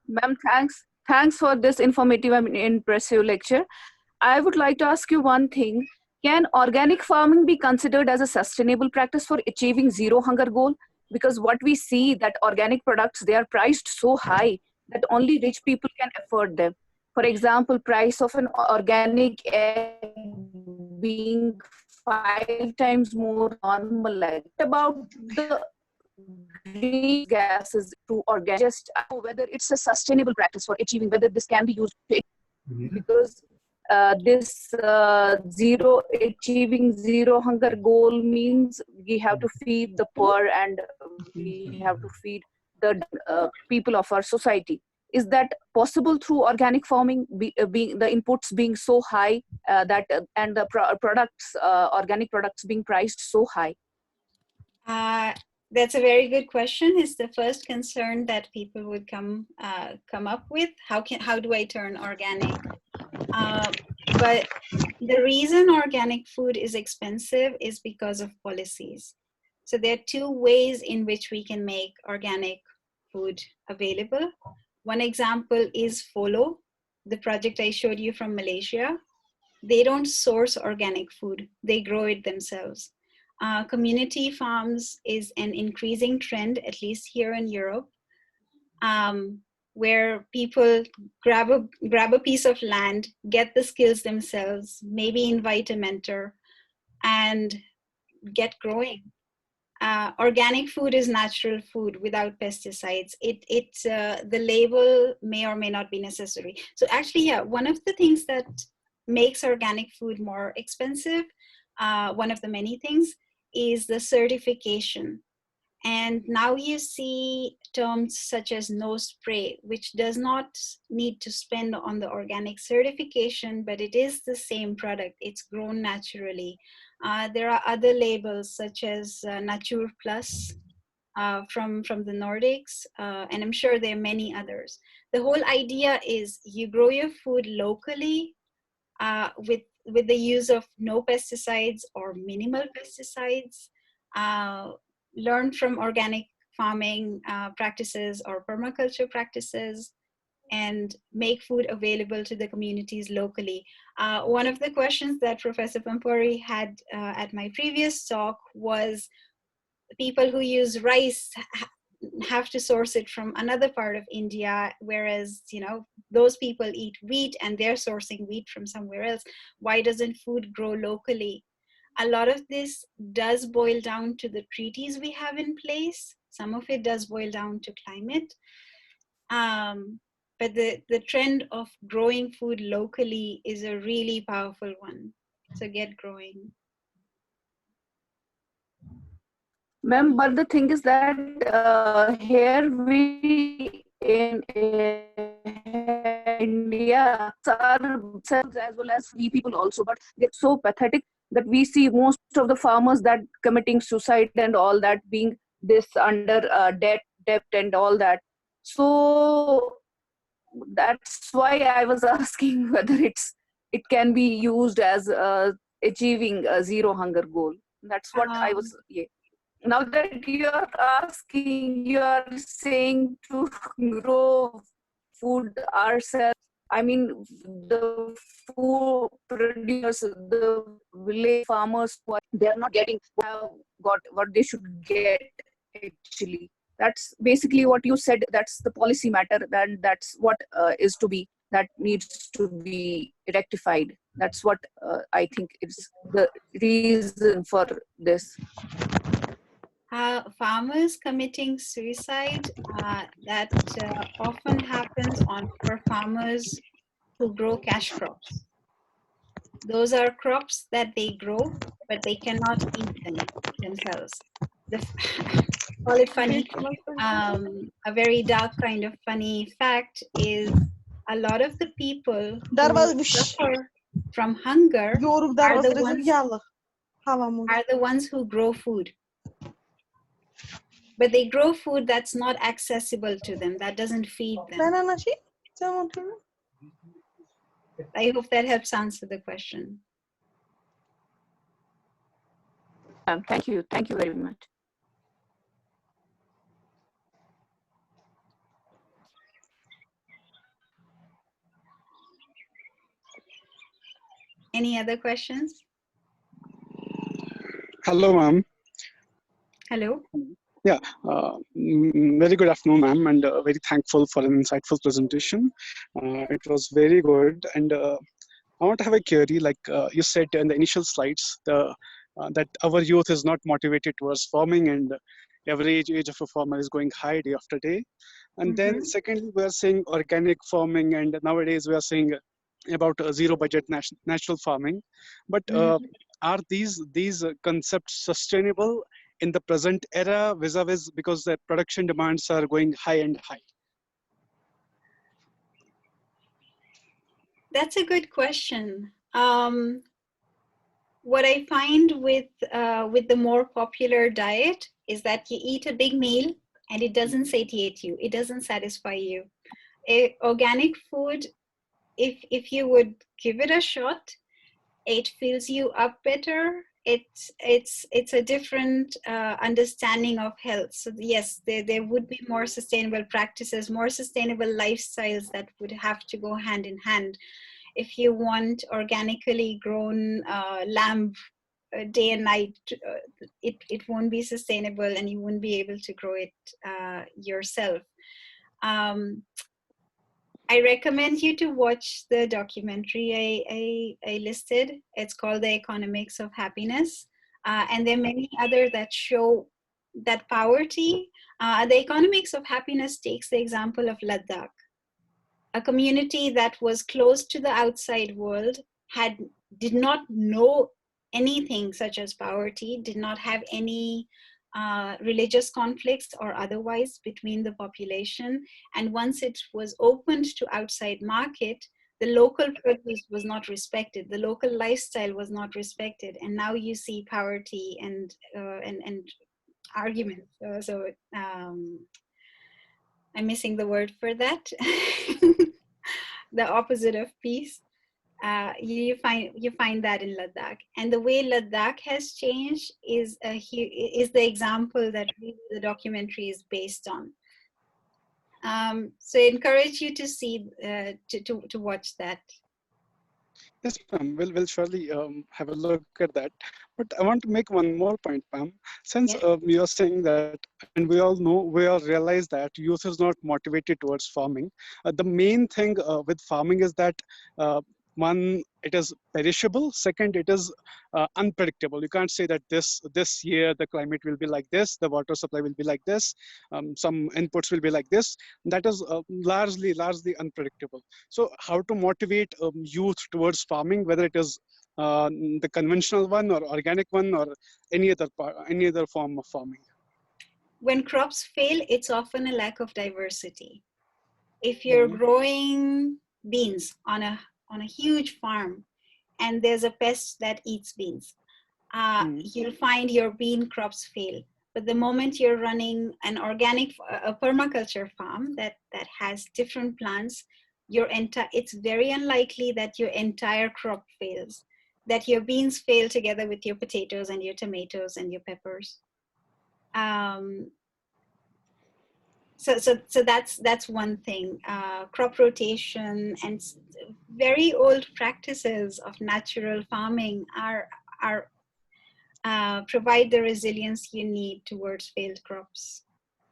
Ma'am, thanks. Thanks for this informative and impressive lecture. I would like to ask you one thing. Can organic farming be considered as a sustainable practice for achieving zero hunger goal? Because what we see that organic products, they are priced so high that only rich people can afford them. For example, price of an organic egg being 5 times more normal. About the green gases to organic, just whether it's a sustainable practice for achieving, whether this can be used because this achieving zero hunger goal means we have to feed the poor and we have to feed the people of our society. Is that possible through organic farming, being the inputs being so high that and the products, organic products being priced so high? That's a very good question. It's the first concern that people would come up with. How do I turn organic? But the reason organic food is expensive is because of policies. So there are two ways in which we can make organic food available. One example is FOLO, the project I showed you from Malaysia. They don't source organic food, they grow it themselves. Community farms is an increasing trend, at least here in Europe, where people grab a piece of land, get the skills themselves, maybe invite a mentor, and get growing. Organic food is natural food without pesticides. The label may or may not be necessary. So actually, yeah, one of the things that makes organic food more expensive, one of the many things, is the certification. And now you see terms such as no spray, which does not need to spend on the organic certification, but it is the same product. It's grown naturally. There are other labels such as Natur Plus from the Nordics, and I'm sure there are many others. The whole idea is you grow your food locally with the use of no pesticides or minimal pesticides. Learn from organic farming practices or permaculture practices, and make food available to the communities locally. One of the questions that Professor Pampuri had at my previous talk was people who use rice have to source it from another part of India, whereas those people eat wheat and they're sourcing wheat from somewhere else. Why doesn't food grow locally? A lot of this does boil down to the treaties we have in place. Some of it does boil down to climate. But the trend of growing food locally is a really powerful one. So get growing. Ma'am, but the thing is that here we in India ourselves as well as we people also, but it's so pathetic that we see most of the farmers that committing suicide and all that, being this under debt and all that. So that's why I was asking whether it can be used as achieving a zero hunger goal. That's what I was. Yeah. Now that you are asking, you are saying to grow food ourselves. I mean, the food producers, the village farmers, they are not getting got what they should get actually. That's basically what you said. That's the policy matter, and that's what is to be, that needs to be rectified. That's what I think is the reason for this. Farmers committing suicide, that often happens for farmers who grow cash crops. Those are crops that they grow, but they cannot eat them themselves. Call it funny. A very dark kind of funny fact is a lot of the people who suffer from hunger are the ones who grow food. But they grow food that's not accessible to them, that doesn't feed them. I hope that helps answer the question. Thank you. Thank you very much. Any other questions? Hello, ma'am. Hello. Yeah, very good afternoon, ma'am, and very thankful for an insightful presentation. It was very good, and I want to have a query. Like you said in the initial slides, that our youth is not motivated towards farming, and average age of a farmer is going high day after day. And then secondly, we are saying organic farming, and nowadays we are saying about zero budget natural farming. But are these concepts sustainable in the present era vis-a-vis, because the production demands are going high and high? That's a good question. What I find with the more popular diet is that you eat a big meal and it doesn't satiate you. It doesn't satisfy you. Organic food, if you would give it a shot, it fills you up better. It's a different understanding of health. So yes, there would be more sustainable practices, more sustainable lifestyles that would have to go hand in hand. If you want organically grown lamb day and night, it won't be sustainable, and you won't be able to grow it yourself. I recommend you to watch the documentary I listed. It's called The Economics of Happiness. And there are many other that show that poverty. The Economics of Happiness takes the example of Ladakh, a community that was close to the outside world, did not know anything such as poverty, did not have any religious conflicts or otherwise between the population. And once it was opened to outside market, the local produce was not respected, the local lifestyle was not respected, and now you see poverty and arguments. I'm missing the word for that. The opposite of peace. You find that in Ladakh, and the way Ladakh has changed is the example that the documentary is based on. So I encourage you to see to watch that. Yes, ma'am. We'll surely have a look at that. But I want to make one more point, ma'am. Since you are saying that, and we all realize that youth is not motivated towards farming. The main thing with farming is that one, it is perishable. Second, it is unpredictable. You can't say that this year the climate will be like this, the water supply will be like this, some inputs will be like this. That is largely unpredictable. So how to motivate youth towards farming, whether it is the conventional one or organic one or any other form of farming? When crops fail, it's often a lack of diversity. If you're growing beans on a huge farm and there's a pest that eats beans, you'll find your bean crops fail. But the moment you're running an organic, a permaculture farm that has different plants, it's very unlikely that your entire crop fails, that your beans fail together with your potatoes and your tomatoes and your peppers. So that's one thing. Crop rotation and very old practices of natural farming provide the resilience you need towards failed crops.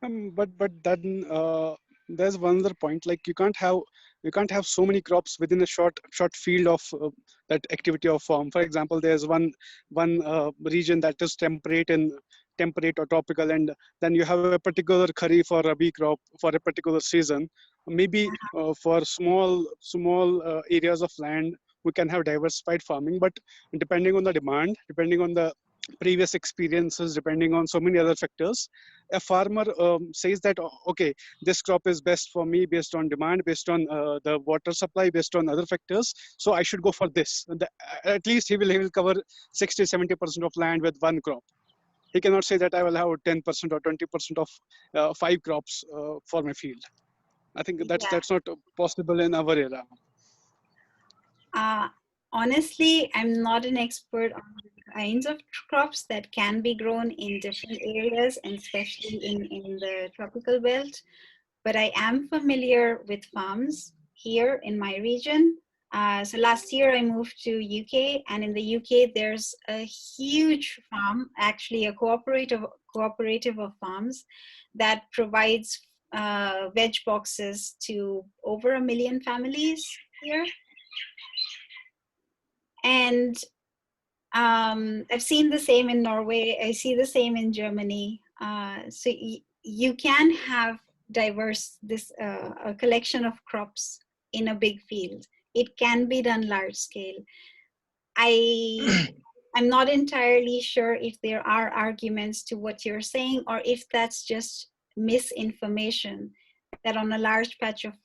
But then there's one other point. Like you can't have so many crops within a short field of that activity of farm. For example, there's one region that is temperate or tropical, and then you have a particular kharif or rabi crop for a particular season. Maybe for small areas of land we can have diversified farming, but depending on the demand, depending on the previous experiences, depending on so many other factors, a farmer says that, okay, this crop is best for me based on demand, based on the water supply, based on other factors, so I should go for this. At least he will cover 60-70% of land with one crop. He cannot say that I will have 10% or 20% of 5 crops for my field. I think that's not possible in our era. Honestly, I'm not an expert on the kinds of crops that can be grown in different areas, and especially in the tropical belt. But I am familiar with farms here in my region. So last year I moved to UK, and in the UK there's a huge farm, actually a cooperative of farms that provides veg boxes to over 1 million families here. And I've seen the same in Norway. I see the same in Germany. So you can have a collection of crops in a big field. It can be done large scale. I'm not entirely sure if there are arguments to what you're saying, or if that's just misinformation, that on a large patch of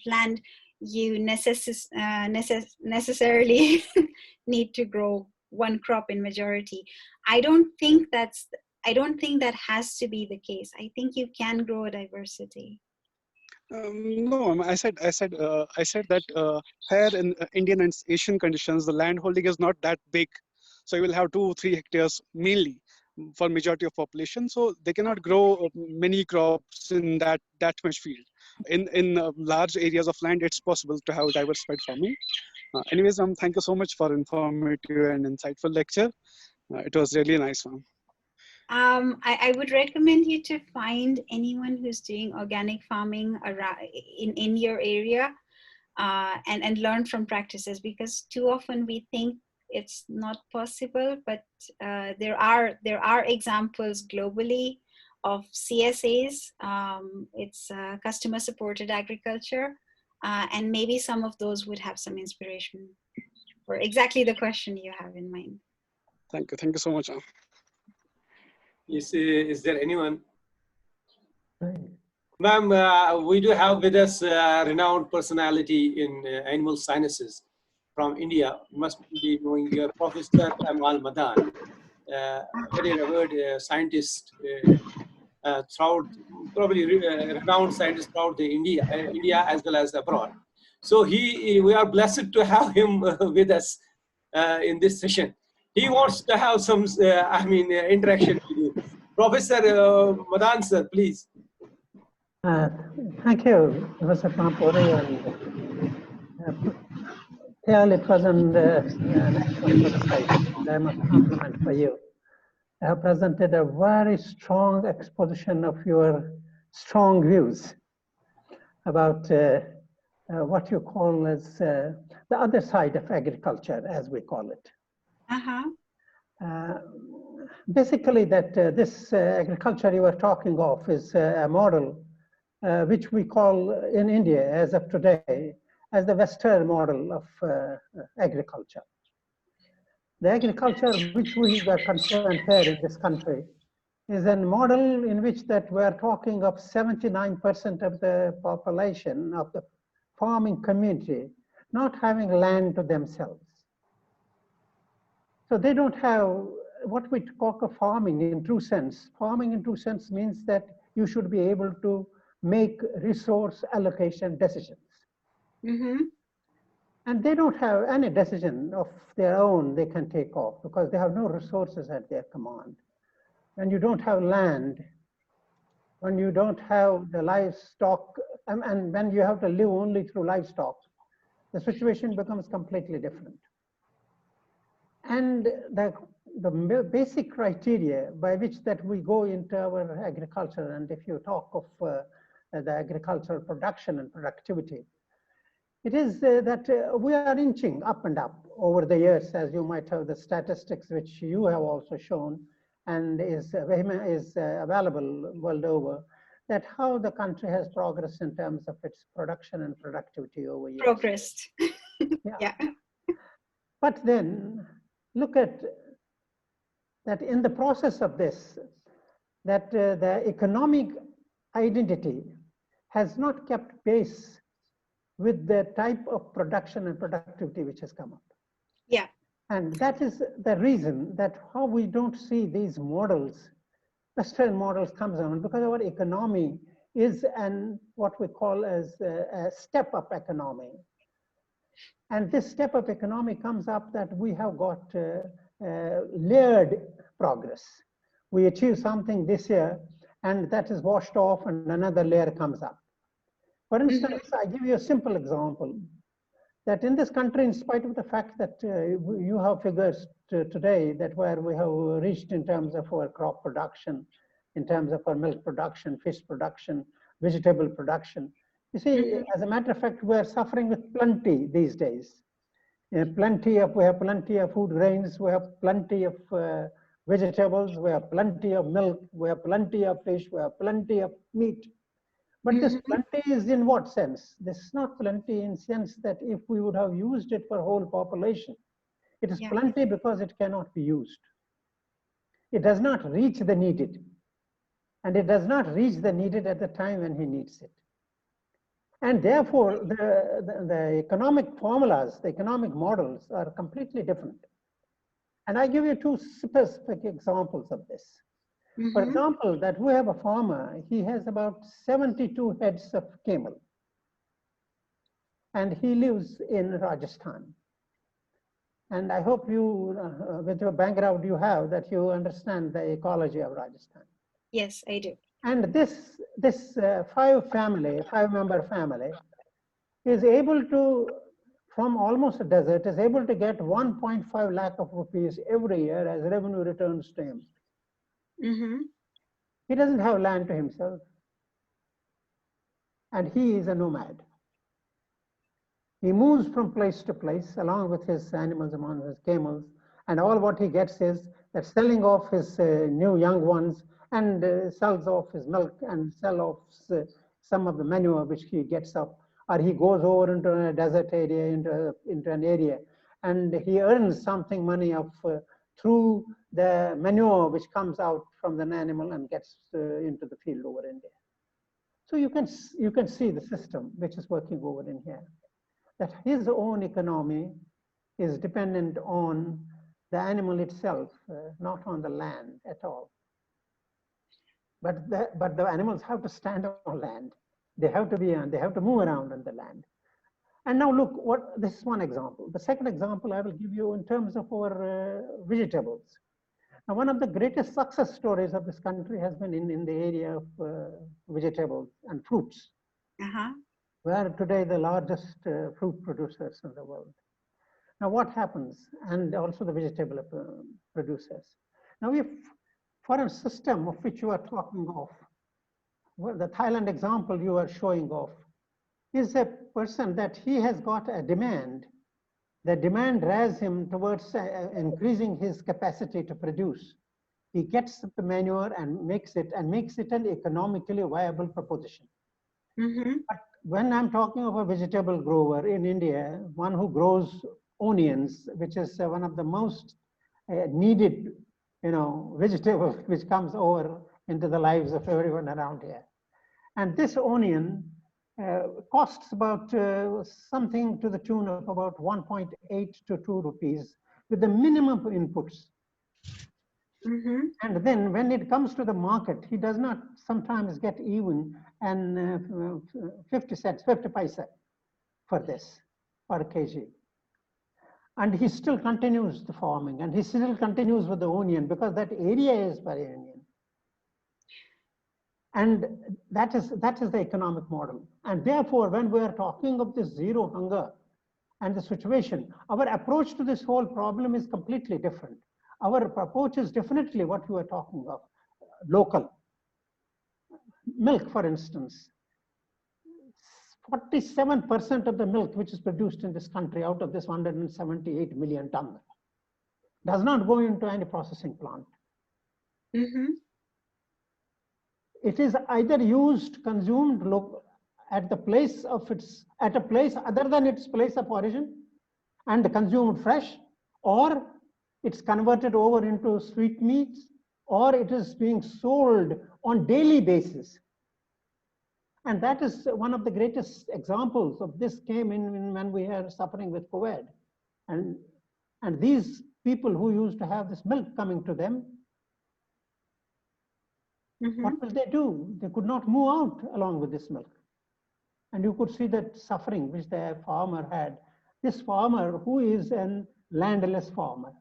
land you necessarily need to grow one crop in majority. I don't think that has to be the case. I think you can grow a diversity. No, I said that here in Indian and Asian conditions, the land holding is not that big, so you will have 2-3 hectares mainly for majority of population. So they cannot grow many crops in that much field. In large areas of land, it's possible to have diversified farming. Anyways, thank you so much for informative and insightful lecture. It was really a nice one. I would recommend you to find anyone who's doing organic farming in your area and learn from practices, because too often we think it's not possible, but there are examples globally of CSAs. It's customer supported agriculture, and maybe some of those would have some inspiration for exactly the question you have in mind. Thank you so much. Is there anyone? Ma'am, we do have with us a renowned personality in animal sciences from India. You must be knowing your Professor Amal Madan, very revered scientist throughout, probably renowned scientist throughout India as well as abroad. So we are blessed to have him with us in this session. He wants to have some, interaction with you. Professor Madan, sir, please. Thank you, Professor Pampuri. It was an excellent presentation. I must compliment for you. You have presented a very strong exposition of your strong views about what you call as the other side of agriculture, as we call it. Basically, that this agriculture you were talking of is a model which we call in India, as of today, as the Western model of agriculture. The agriculture which we are concerned here in this country is a model in which that we're talking of 79% of the population of the farming community not having land to themselves. So they don't have what we talk of farming in true sense. Farming in true sense means that you should be able to make resource allocation decisions. And they don't have any decision of their own they can take off because they have no resources at their command. When you don't have land, when you don't have the livestock, and when you have to live only through livestock, the situation becomes completely different. And the basic criteria by which that we go into our agriculture, and if you talk of the agricultural production and productivity, it is that we are inching up and up over the years, as you might have the statistics which you have also shown and is available world over, that how the country has progressed in terms of its production and productivity over years. Progressed. Yeah. But then look at that in the process of this, that the economic identity has not kept pace with the type of production and productivity which has come up. Yeah. And that is the reason that how we don't see these models, Western models comes on, because our economy is what we call as a step-up economy. And this step-up economy comes up that we have got layered progress. We achieve something this year, and that is washed off, and another layer comes up. For instance, I give you a simple example, that in this country, in spite of the fact that you have figures today that where we have reached in terms of our crop production, in terms of our milk production, fish production, vegetable production, you see, as a matter of fact, we are suffering with plenty these days. We have plenty of food grains, we have plenty of vegetables, we have plenty of milk, we have plenty of fish, we have plenty of meat. But this plenty is in what sense? This is not plenty in sense that if we would have used it for whole population, it is plenty because it cannot be used. It does not reach the needed. And it does not reach the needed at the time when he needs it. And therefore, the economic formulas, the economic models are completely different. And I give you two specific examples of this. For example, that we have a farmer, he has about 72 heads of camel. And he lives in Rajasthan. And I hope you, with your background you have, that you understand the ecology of Rajasthan. Yes, I do. And this five-member family is able to, from almost a desert, is able to get 1.5 lakh of rupees every year as revenue returns to him. He doesn't have land to himself. And he is a nomad. He moves from place to place along with his animals, among his camels, and all what he gets is that selling off his new young ones and sells off his milk and sell off some of the manure which he gets up, or he goes over into a desert area, into an area, and he earns something money of through the manure which comes out from the animal and gets into the field over in there. So you can see the system which is working over in here, that his own economy is dependent on the animal itself, not on the land at all. But the animals have to stand on land. They have to move around on the land. And now look, this is one example. The second example I will give you in terms of our vegetables. Now, one of the greatest success stories of this country has been in the area of vegetables and fruits. We are today the largest fruit producers in the world. Now what happens? And also the vegetable producers. Now if for a system of which you are talking of, well, the Thailand example you are showing off, is a person that he has got a demand. The demand drives him towards increasing his capacity to produce. He gets the manure and makes it an economically viable proposition. But when I'm talking of a vegetable grower in India, one who grows onions, which is one of the most needed, vegetables which comes over into the lives of everyone around here. And this onion costs about something to the tune of about 1.8 to 2 rupees with the minimum inputs. And then when it comes to the market, he does not sometimes get even and 50 cents, 50 paisa for this, per kg. And he still continues the farming, and he still continues with the onion because that area is for onion. And that is the economic model. And therefore, when we are talking of this zero hunger and the situation, our approach to this whole problem is completely different. Our approach is definitely what you are talking of, local. Milk, for instance. 47% of the milk which is produced in this country out of this 178 million ton does not go into any processing plant. It is either used, consumed at a place other than its place of origin and consumed fresh, or it's converted over into sweetmeats, or it is being sold on daily basis. And that is one of the greatest examples of this came in when we are suffering with COVID. And these people who used to have this milk coming to them, what will they do? They could not move out along with this milk. And you could see that suffering which the farmer had. This farmer who is a landless farmer.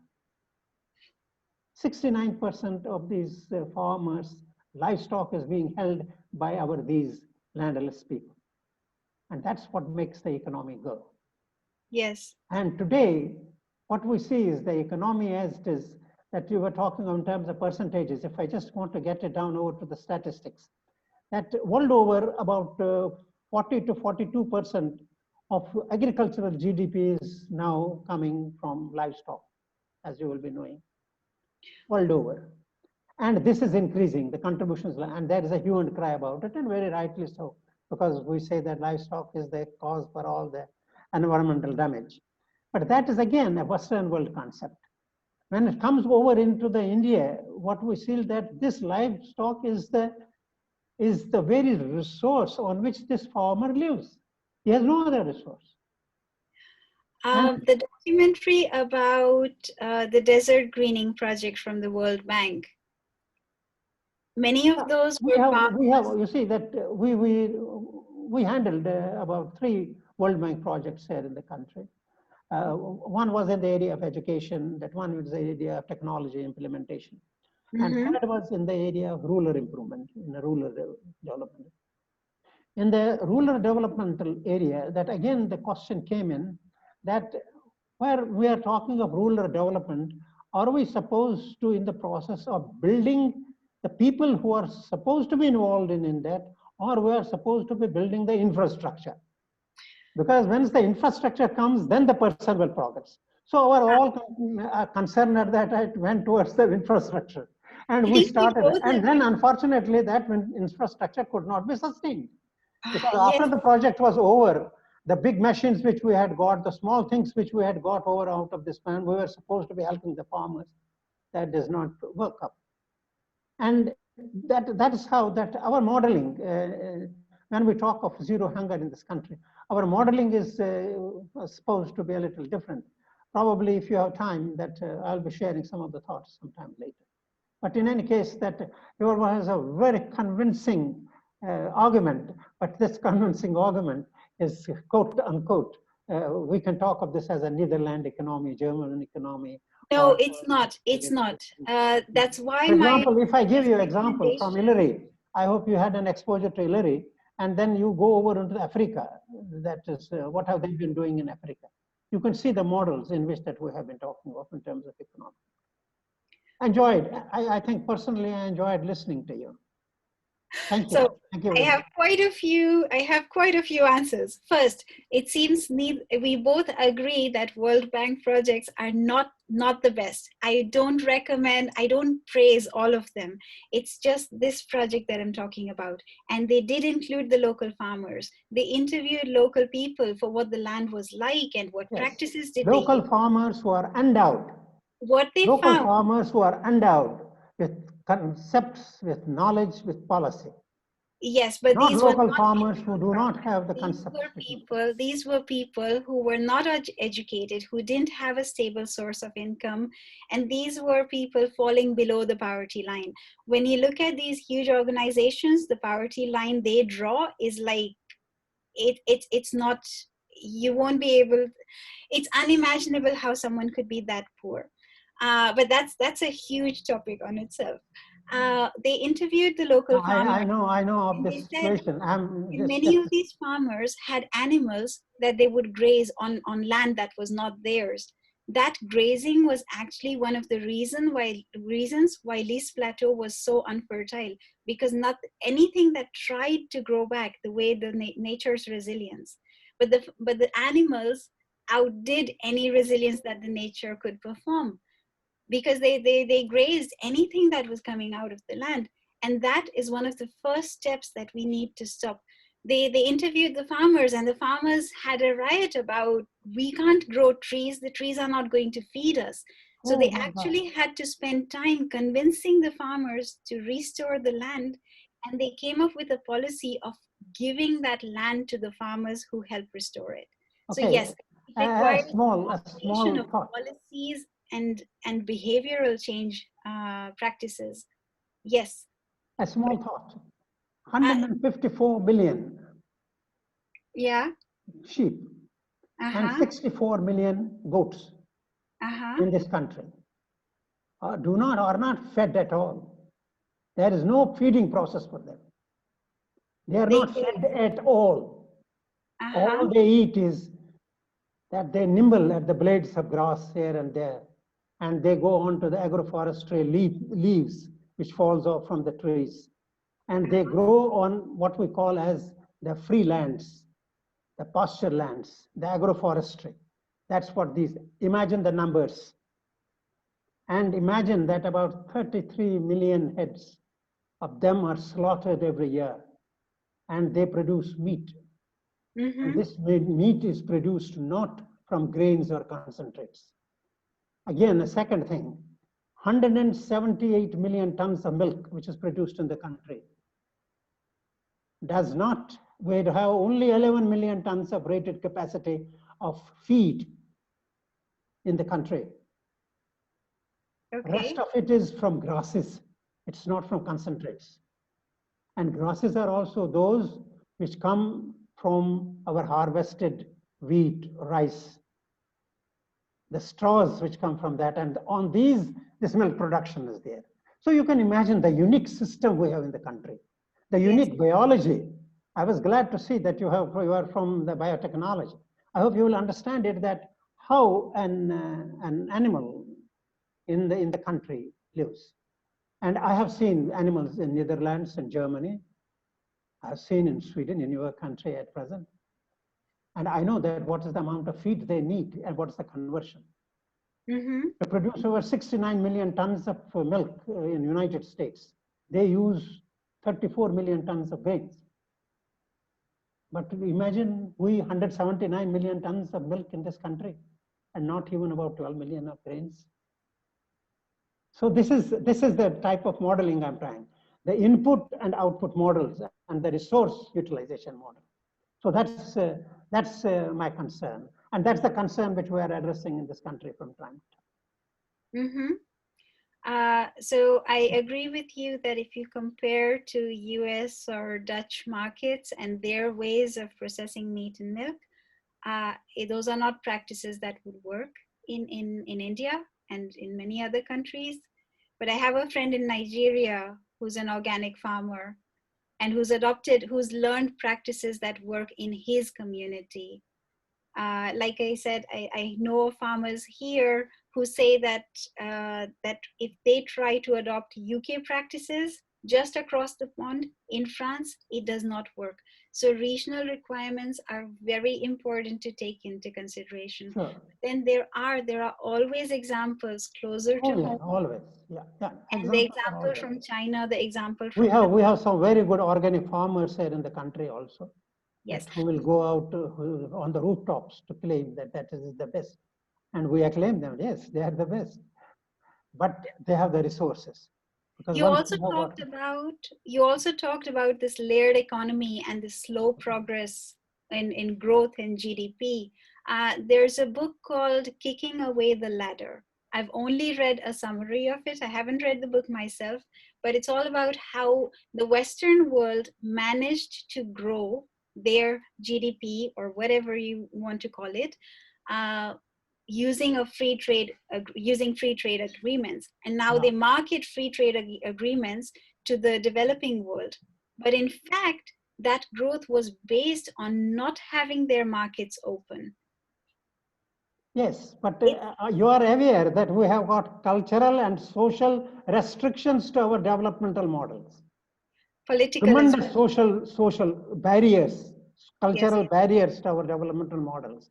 69% of these farmers' livestock is being held by these landless people. And that's what makes the economy go. Yes. And today, what we see is the economy as it is, that you were talking in terms of percentages. If I just want to get it down over to the statistics, that world over about 40 to 42% of agricultural GDP is now coming from livestock, as you will be knowing, world over. And this is increasing, the contributions, and there is a hue and cry about it, and very rightly so, because we say that livestock is the cause for all the environmental damage. But that is again a Western world concept. When it comes over into the India, what we see that this livestock is the very resource on which this farmer lives. He has no other resource. The documentary about the desert greening project from the World Bank. Many of those we have, you see that we handled about 3 World Bank projects here in the country. One was in the area of education, that one was the area of technology implementation. And third was in the area of rural improvement, in the rural development. In the rural developmental area, that again the question came in, that where we are talking of rural development, are we supposed to, in the process of building the people who are supposed to be involved in that, or we are supposed to be building the infrastructure? Because once the infrastructure comes, then the person will progress. So our all concern at that it went towards the infrastructure. And we started, and then unfortunately that infrastructure could not be sustained. Because after the project was over, the big machines which we had got, the small things which we had got over out of this plan, we were supposed to be helping the farmers. That does not work up. And that is how that our modeling, when we talk of zero hunger in this country, our modeling is supposed to be a little different. Probably if you have time, that I'll be sharing some of the thoughts sometime later. But in any case, that there was a very convincing argument, but this convincing argument is quote unquote. We can talk of this as a Netherlands economy, German economy. No, it's not. It's not. That's why for example, if I give you an example from Hillary, I hope you had an exposure to Hillary, and then you go over into Africa. That is, what have they been doing in Africa? You can see the models in which that we have been talking of in terms of economic. I think personally, I enjoyed listening to you. Thank you. So Thank you I very have much. quite a few answers. First, it seems we both agree that World Bank projects are not the best. I don't recommend, I don't praise all of them. It's just this project that I'm talking about. And they did include the local farmers. They interviewed local people for what the land was like and what practices did they Local use. farmers who are endowed. What they Local found. farmers who are endowed with concepts, with knowledge, with policy. Yes, but Not these were local not farmers who do not have the concepts. these were people who were not educated, who didn't have a stable source of income, and these were people falling below the poverty line. When you look at these huge organizations, the poverty line they draw is like it's not, you won't be able, it's unimaginable how someone could be that poor. But that's a huge topic on itself. They interviewed the local farmers. I know of And this they said situation. many of these farmers had animals that they would graze on land that was not theirs. That grazing was actually one of the reasons why Lys Plateau was so unfertile, because not anything that tried to grow back the way the nature's resilience, but the animals outdid any resilience that the nature could perform, because they grazed anything that was coming out of the land. And that is one of the first steps that we need to stop. They interviewed the farmers, and the farmers had a riot about, we can't grow trees, the trees are not going to feed us. So they actually had to spend time convincing the farmers to restore the land, and they came up with a policy of giving that land to the farmers who helped restore it. So yes, it requires a small of thought. policies and behavioral change practices. Yes. A small thought. 154 million sheep and 64 million goats in this country are not fed at all. There is no feeding process for them. They are not fed at all. All they eat is that they nibble at the blades of grass here and there, and they go on to the agroforestry leaves which falls off from the trees, and they grow on what we call as the free lands, the pasture lands, the agroforestry. That's what these, imagine the numbers. And imagine that about 33 million heads of them are slaughtered every year, and they produce meat. And this meat is produced not from grains or concentrates. Again, a second thing, 178 million tons of milk, which is produced in the country, does not, we have only 11 million tons of rated capacity of feed in the country. The rest of it is from grasses. It's not from concentrates. And grasses are also those which come from our harvested wheat, rice, the straws which come from that, and on these, this milk production is there. So you can imagine the unique system we have in the country, the unique biology. I was glad to see that you are from the biotechnology. I hope you will understand it, that how an animal in the country lives. And I have seen animals in Netherlands and Germany. I have seen in Sweden, in your country at present. And I know that what is the amount of feed they need and what is the conversion. To produce over 69 million tons of milk in the United States, they use 34 million tons of grains. But imagine we 179 million tons of milk in this country and not even about 12 million of grains. So this is the type of modeling I'm trying, the input and output models and the resource utilization model. So that's my concern, and that's the concern which we are addressing in this country from time to time. So I agree with you that if you compare to US or Dutch markets and their ways of processing meat and milk, those are not practices that would work in India and in many other countries. But I have a friend in Nigeria who's an organic farmer and who's learned practices that work in his community. Like I said, I know farmers here who say that that if they try to adopt UK practices, just across the pond. In France, it does not work. So regional requirements are very important to take into consideration. Sure. Then there are always examples closer to home. Always, yeah. And the example from China, the example from we have some very good organic farmers here in the country also. Yes. Who will go out on the rooftops to claim that is the best, and we acclaim them. Yes, they are the best, but they have the resources. You also talked about this layered economy and the slow progress in growth in GDP. There's a book called Kicking Away the Ladder. I've only read a summary of it. I haven't read the book myself, but it's all about how the Western world managed to grow their GDP, or whatever you want to call it, using free trade agreements, and now they market free trade agreements to the developing world. But in fact, that growth was based on not having their markets open. Yes, but you are aware that we have got cultural and social restrictions to our developmental models. Political tremendous social barriers, cultural barriers to our developmental models,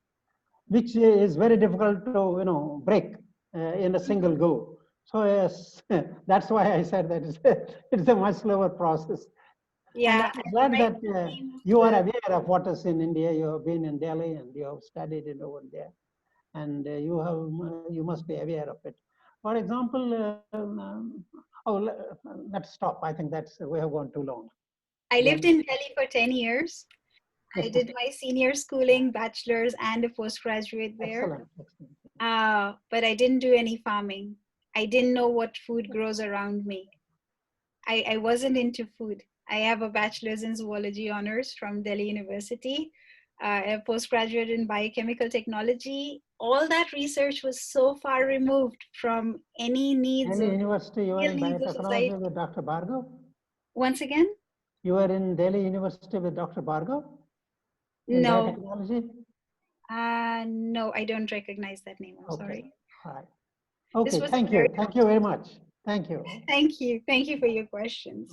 which is very difficult to break in a single go. So yes, that's why I said that it's a much slower process. Yeah, I'm glad that you are aware of what is in India. You have been in Delhi and you have studied it over there, and you must be aware of it. For example, let's stop. I think we have gone too long. I lived in Delhi for 10 years. I did my senior schooling, bachelor's, and a postgraduate there. Excellent. But I didn't do any farming. I didn't know what food grows around me. I wasn't into food. I have a bachelor's in zoology honors from Delhi University, a postgraduate in biochemical technology. All that research was so far removed from any needs Any of university you are in needs of biotechnology society. with Dr. Bhargav? Once again? You are in Delhi University with Dr. Bhargav? In No. biotechnology? No, I don't recognize that name. I'm sorry. All right. Okay, thank you. Thank you very much. Thank you. Thank you. Thank you for your questions.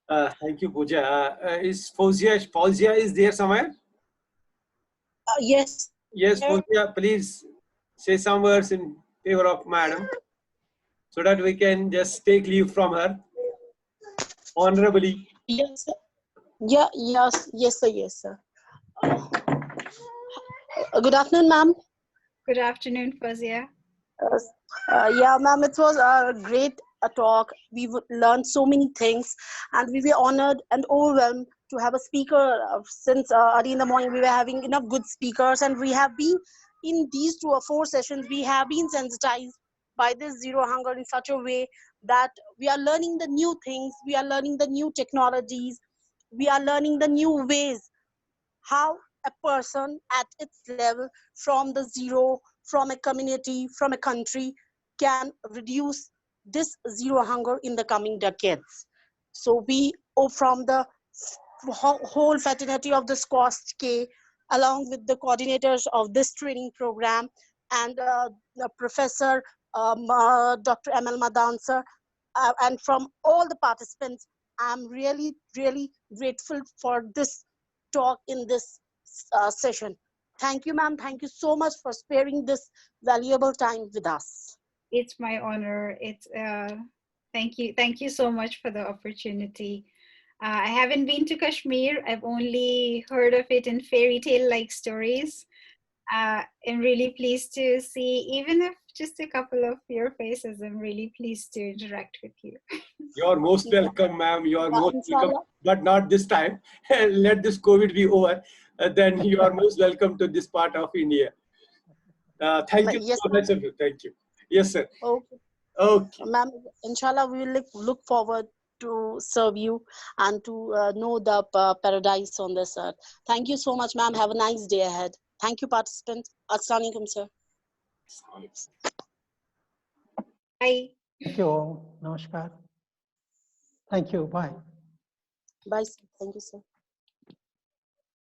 Thank you, Pooja. Is Fauzia is there somewhere? Yes. Yes, Fauzia, please say some words in favor of madam, so that we can just take leave from her honorably. Yes, sir. Yes, sir. Good afternoon, ma'am. Good afternoon, Fauzia. Yeah, ma'am, it was a great talk. We learned so many things, and we were honored and overwhelmed to have a speaker. Since early in the morning, we were having enough good speakers, and we have been in these 2 or 4 sessions, we have been sensitized by this zero hunger in such a way that we are learning the new things, we are learning the new technologies, we are learning the new ways how a person at its level, from the zero, from a community, from a country, can reduce this zero hunger in the coming decades. So we, from the whole fraternity of the FVSc&AH, along with the coordinators of this training program, and the professor, Dr. ML Madan sir, and from all the participants, I'm really, really grateful for this talk in this session. Thank you, ma'am. Thank you so much for sparing this valuable time with us. It's my honor. Thank you so much for the opportunity. I haven't been to Kashmir. I've only heard of it in fairy tale like stories. I'm really pleased to see, even if just a couple of your faces, I'm really pleased to interact with you. You're most welcome, ma'am. You are most welcome, but not this time. Let this COVID be over. Then you are most welcome to this part of India. Thank you so much of you. Thank you. Yes, sir. Okay. Ma'am, inshallah, we will look forward to serve you and to know the paradise on this earth. Thank you so much, ma'am. Have a nice day ahead. Thank you, participants. Assalamu alaikum, sir. Bye. Thank you all. Namaskar. Thank you. Bye. Bye, sir. Thank you, sir.